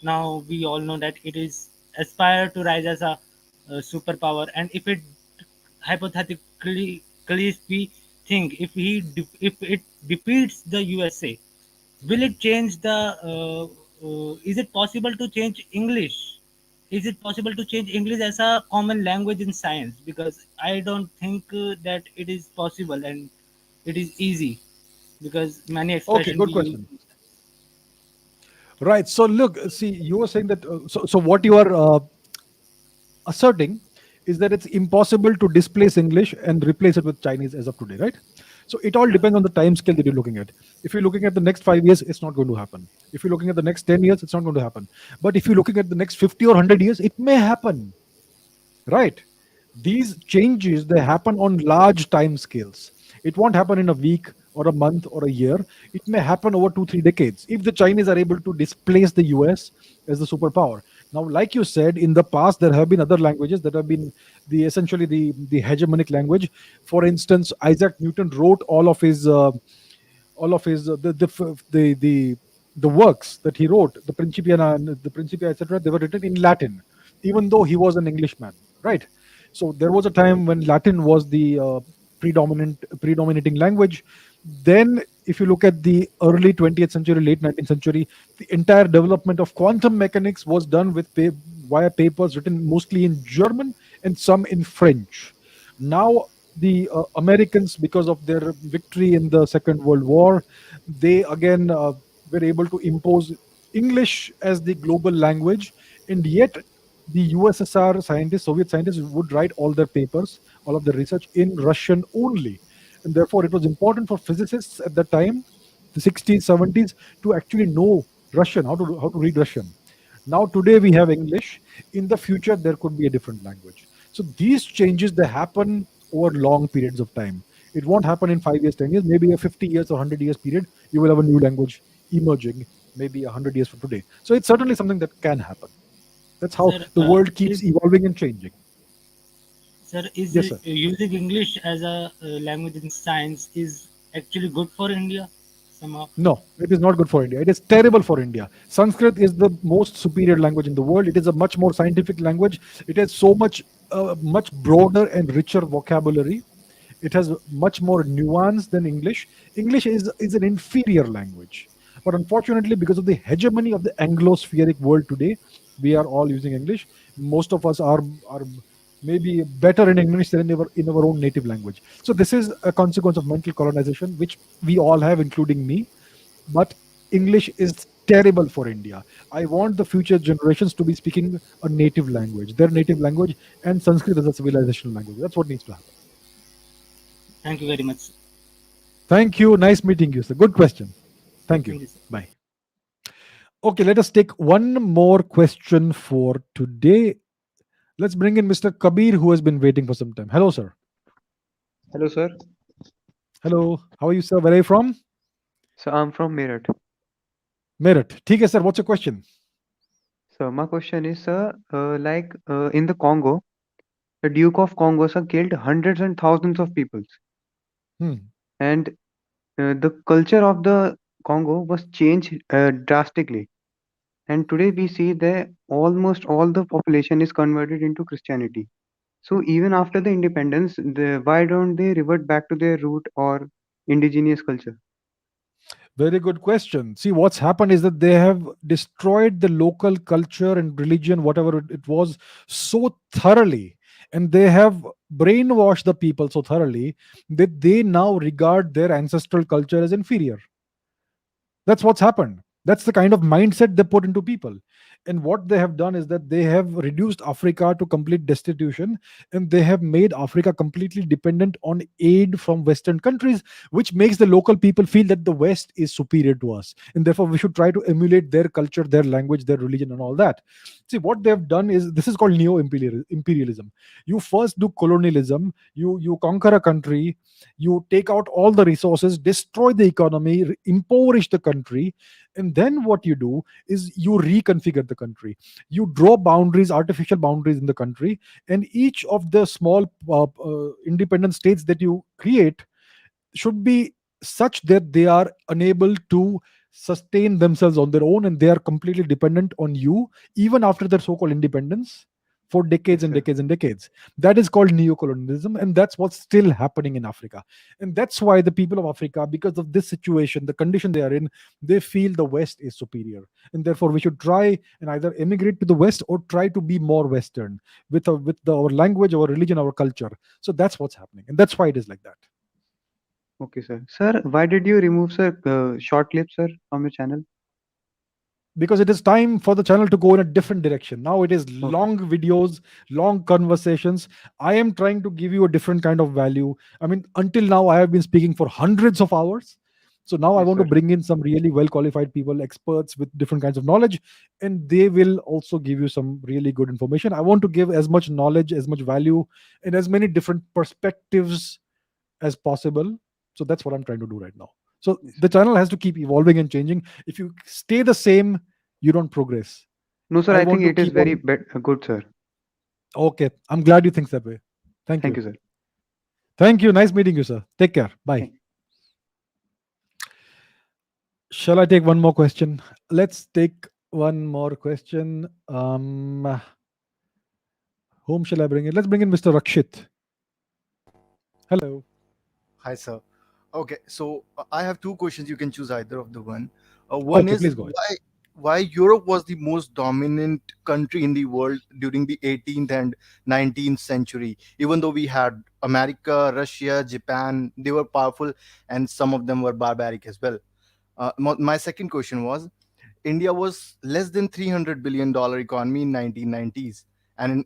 now, we all know that it is aspire to rise as a superpower, and if it hypothetically if we think if it defeats the USA, will it change the is it possible to change English? Is it possible to change English as a common language in science? Because I don't think that it is possible and it is easy because many Okay, expressions good we use. question. Right. So look, see, you were saying that. So what you are asserting is that it's impossible to displace English and replace it with Chinese as of today, right? So it all depends on the time scale that you're looking at. If you're looking at the next 5 years, it's not going to happen. If you're looking at the next 10 years, it's not going to happen. But if you're looking at the next 50 or 100 years, it may happen, right? These changes, they happen on large time scales. It won't happen in a week or a month or a year. It may happen over 2 3 decades if the Chinese are able to displace the US as the superpower. Now, like you said, in the past there have been other languages that have been the essentially the hegemonic language. For instance, Isaac Newton wrote all of his the works that he wrote, the Principia and the Principia, etc. They were written in Latin, even though he was an Englishman, right? So there was a time when Latin was the predominating language. Then, if you look at the early 20th century, late 19th century, the entire development of quantum mechanics was done via papers written mostly in German and some in French. Now, the Americans, because of their victory in the Second World War, they again were able to impose English as the global language, and yet the USSR scientists, Soviet scientists, would write all their papers, all of their research in Russian only. And therefore, it was important for physicists at that time, the 60s, 70s, to actually know Russian, how to read Russian. Now, today we have English. In the future, there could be a different language. So these changes, they happen over long periods of time. It won't happen in 5 years, 10 years, maybe a 50 years or 100 years period. You will have a new language emerging, maybe 100 years from today. So it's certainly something that can happen. That's how Sir, the world keeps evolving and changing. Sir, is Yes, sir. using English as a language in science is actually good for India somehow? No, it is not good for India. It is terrible for India. Sanskrit is the most superior language in the world. It is a much more scientific language. It has so much broader and richer vocabulary. It has much more nuance than English. English is an inferior language. But unfortunately, because of the hegemony of the Anglo-spheric world today, we are all using English. Most of us are maybe better in English than in our own native language. So this is a consequence of mental colonization, which we all have, including me. But English is terrible for India. I want the future generations to be speaking a native language, their native language, and Sanskrit as a civilizational language. That's what needs to happen. Thank you very much. Thank you. Nice meeting you, sir. Good question. Thank you. Thank you, sir. Bye. Okay, let us take one more question for today. Let's bring in Mr. Kabir, who has been waiting for some time. Hello, sir. Hello, sir. Hello. How are you, sir? Where are you from? So I'm from Meerut. Meerut. ठीक है, sir. What's your question? So my question is, sir, in the Congo, the Duke of Congo, sir, killed hundreds and thousands of people, Hmm. and the culture of the Congo was changed drastically. And today we see that almost all the population is converted into Christianity. So even after the independence, why don't they revert back to their root or indigenous culture? Very good question. See, what's happened is that they have destroyed the local culture and religion, whatever it was, so thoroughly. And they have brainwashed the people so thoroughly that they now regard their ancestral culture as inferior. That's what's happened. That's the kind of mindset they put into people. And what they have done is that they have reduced Africa to complete destitution, and they have made Africa completely dependent on aid from Western countries, which makes the local people feel that the West is superior to us. And therefore, we should try to emulate their culture, their language, their religion, and all that. See, what they have done is this is called neo imperialism. You first do colonialism, you conquer a country, you take out all the resources, destroy the economy, impoverish the country, and then what you do is you reconfigure the country. You draw boundaries, artificial boundaries in the country, and each of the small independent states that you create should be such that they are unable to sustain themselves on their own, and they are completely dependent on you even after their so-called independence for decades Yes, and sir. decades and decades. That is called neocolonialism, and that's what's still happening in Africa. And that's why the people of Africa, because of this situation, the condition they are in, they feel the West is superior, and therefore we should try and either emigrate to the West or try to be more Western our language, our religion, our culture. So that's what's happening, and that's why it is like that. Okay, sir. Sir, why did you remove, sir, short clips, sir, from your channel? Because it is time for the channel to go in a different direction. Now it is Okay. long videos, long conversations. I am trying to give you a different kind of value. I mean, until now, I have been speaking for hundreds of hours. So now I Yes, want to sir. bring in some really well qualified people, experts with different kinds of knowledge, and they will also give you some really good information. I want to give as much knowledge, as much value, and as many different perspectives as possible. So that's what I'm trying to do right now. So Yes, the sir. channel has to keep evolving and changing. If you stay the same, you don't progress. No, sir, I I think want to it is keep very on. good, sir. Okay, I'm glad you think that way. Thank Thank you. you, sir. Thank you. Nice meeting you, sir. Take care. Bye. Thank Shall I take one more question? Let's take one more question. Whom shall I bring in? Let's bring in Mr. Rakshit. Hello. Hi, sir. Okay, so I have two questions. You can choose either of the one. One Okay, is please go ahead. why Europe was the most dominant country in the world during the 18th and 19th century. Even though we had America, Russia, Japan, they were powerful, and some of them were barbaric as well. My second question was India was less than $300 billion economy in 1990s, and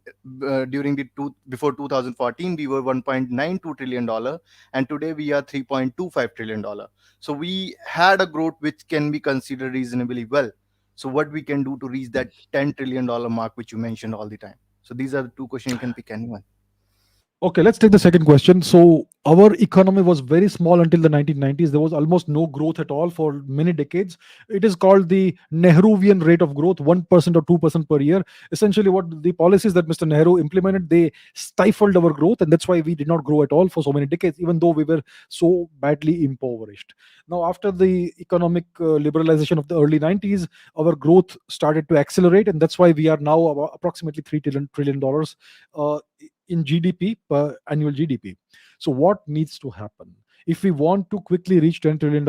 during the before 2014 we were $1.92 trillion, and today we are $3.25 trillion. So we had a growth which can be considered reasonably well. So what we can do to reach that $10 trillion mark which you mentioned all the time? So these are the two questions. You can pick anyone. Okay, let's take the second question. So, our economy was very small until the 1990s. There was almost no growth at all for many decades. It is called the Nehruvian rate of growth, 1% or 2% per year. Essentially, what the policies that Mr. Nehru implemented, they stifled our growth, and that's why we did not grow at all for so many decades, even though we were so badly impoverished. Now, after the economic liberalization of the early 90s, our growth started to accelerate, and that's why we are now about approximately $3 trillion in GDP, per annual GDP. So what needs to happen if we want to quickly reach $10 trillion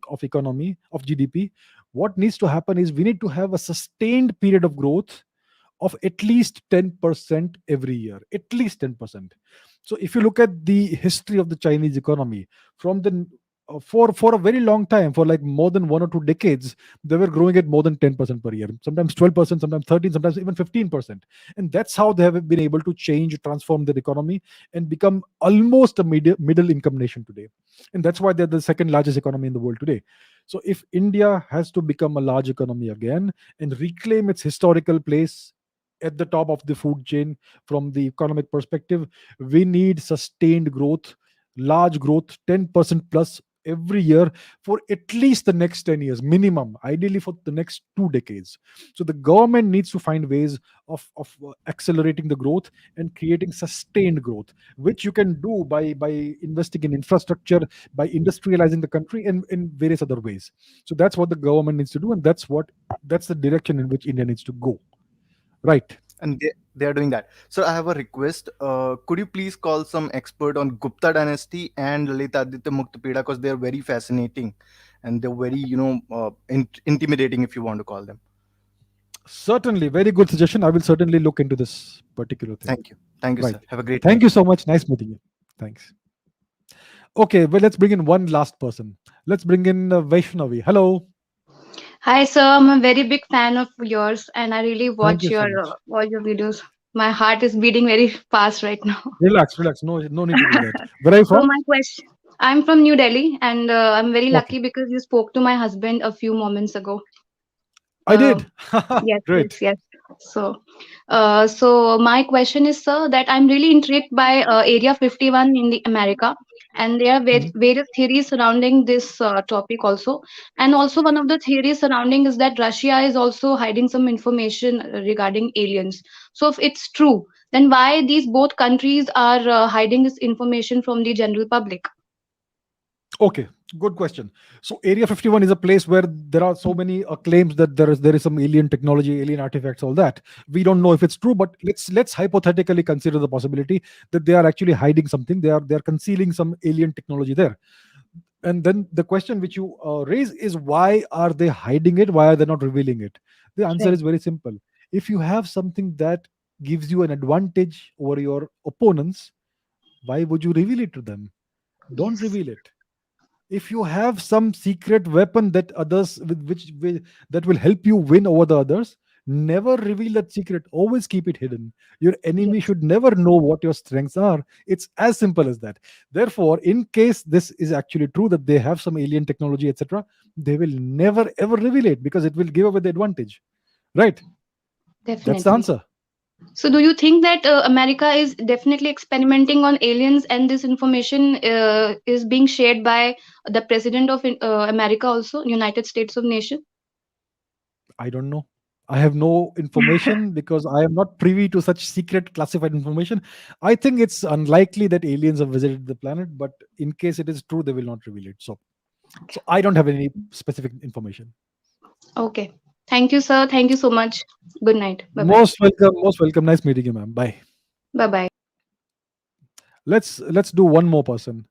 of economy of GDP? What needs to happen is we need to have a sustained period of growth of at least 10% every year, at least 10%. So if you look at the history of the Chinese economy, from the for a very long time, for like more than 1 or 2 decades, they were growing at more than 10% per year, sometimes 12%, sometimes 13, sometimes even 15%. And that's how they have been able to change, transform their economy, and become almost a middle income nation today. And that's why they're the second largest economy in the world today. So if India has to become a large economy again and reclaim its historical place at the top of the food chain from the economic perspective, we need sustained growth, large growth, 10% plus every year for at least the next 10 years minimum, ideally for the next 2 decades. So the government needs to find ways of accelerating the growth and creating sustained growth, which you can do by investing in infrastructure, by industrializing the country, and in various other ways. So that's what the government needs to do, and that's the direction in which India needs to go. Right. And they are doing that. So I have a request. Could you please call some expert on Gupta dynasty and Lalitaditya Muktapida, because they are very fascinating and they're very intimidating, if you want to call them. Certainly, very good suggestion. I will certainly look into this particular thing. Thank you, Right. sir. Have a great Thank day. you so much. Nice meeting you. Thanks. Okay, well, let's bring in one last person. Let's bring in Vaishnavi. Hello. Hi, sir. I'm a very big fan of yours, and I really Thank watch you your so much. all your videos. My heart is beating very fast right now. Relax, relax. No need to do that. Where are you So from? my question, I'm from New Delhi, and I'm very Okay, lucky because you spoke to my husband a few moments ago. I did. Yes, yes, Great. yes. So, so my question is, sir, that I'm really intrigued by Area 51 in the America, and there are Mhm. various theories surrounding this topic also. And also, one of the theories surrounding is that Russia is also hiding some information regarding aliens. So, if it's true, then why these both countries are hiding this information from the general public? Okay, good question. So Area 51 is a place where there are so many claims that there is some alien technology, alien artifacts, all that. We don't know if it's true, but let's hypothetically consider the possibility that they are actually hiding something. They are concealing some alien technology there. And then the question which you raise is, why are they hiding it? Why are they not revealing it? The answer Right. is very simple. If you have something that gives you an advantage over your opponents, why would you reveal it to them? Don't Yes. reveal it. If you have some secret weapon that others with which will, that will help you win over the others, never reveal that secret. Always keep it hidden. Your enemy Yes. should never know what your strengths are. It's as simple as that. Therefore, in case this is actually true that they have some alien technology, etc., they will never ever reveal it because it will give away the advantage. Right? That's the Definitely. answer. So, do you think that America is definitely experimenting on aliens, and this information is being shared by the president of America, also United States of Nation? I don't know. I have no information because I am not privy to such secret classified information. I think it's unlikely that aliens have visited the planet, but in case it is true, they will not reveal it. So I don't have any specific information. Okay. Thank you, sir. Thank you so much. Good night. Bye bye. Most welcome. Most welcome. Nice meeting you, ma'am. Bye. Bye bye. Let's do one more person,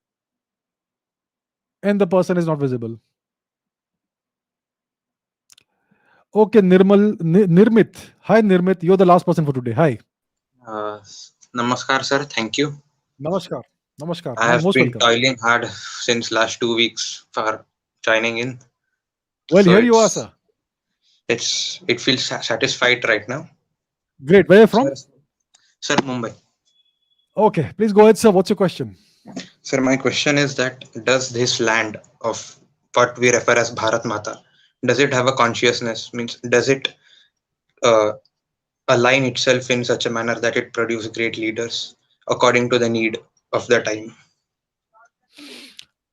and the person is not visible. Okay, Nirmit. Hi, Nirmit. You're the last person for today. Hi. Uh, Namaskar, sir. Thank you. Namaskar. Namaskar. I have Most been welcome. toiling hard since last 2 weeks for joining in. Well, So here you are, sir. it feels satisfied right now. Great. Where are you from? Sir, sir, Mumbai. Okay, please go ahead, sir. What's your question? Sir, my question is that does this land of what we refer as Bharat Mata, does it have a consciousness? Means does it uh, align itself in such a manner that it produces great leaders according to the need of the time?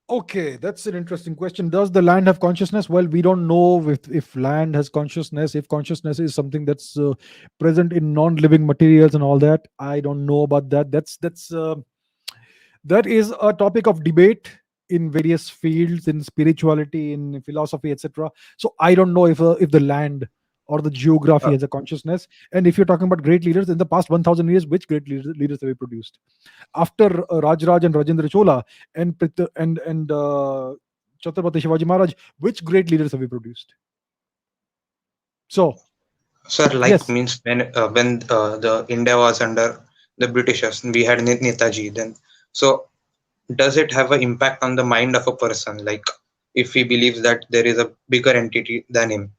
Okay, that's an interesting question. Does the land have consciousness? Well, we don't know if land has consciousness, if consciousness is something that's present in non-living materials and all that. I don't know about that. That is a topic of debate in various fields, in spirituality, in philosophy, etc. So I don't know if the land or the geography Uh, has a consciousness. And if you're talking about great leaders in the past 1,000 years, which great leaders have we produced? After Rajraj and Rajendra Chola and Chhatrapati Shivaji Maharaj, which great leaders have we produced? So Sir, like yes, means when the India was under the Britishers, we had Netaji then. So does it have an impact on the mind of a person? Like if he believes that there is a bigger entity than him,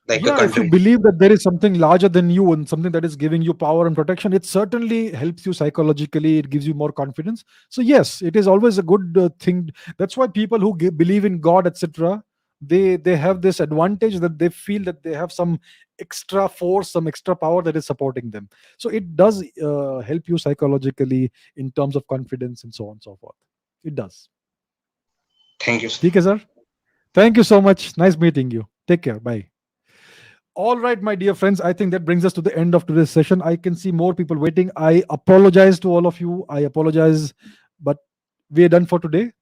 like a yeah, if you country. believe that there is something larger than you and something that is giving you power and protection, it certainly helps you psychologically. It gives you more confidence. So yes, it is always a good thing. That's why people who believe in God, etc., they have this advantage that they feel that they have some extra force, some extra power that is supporting them. So it does help you psychologically in terms of confidence and so on and so forth. It does. Thank you, sir. Okay, sir. Thank you so much. Nice meeting you. Take care. Bye. All right, my dear friends, I think that brings us to the end of today's session. I can see more people waiting. I apologize to all of you. I apologize, but we are done for today.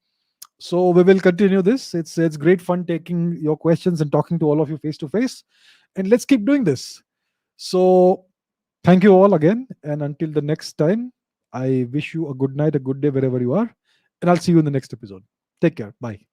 So we will continue this. It's great fun taking your questions and talking to all of you face to face. And let's keep doing this. So thank you all again. And until the next time, I wish you a good night, a good day wherever you are. And I'll see you in the next episode. Take care. Bye.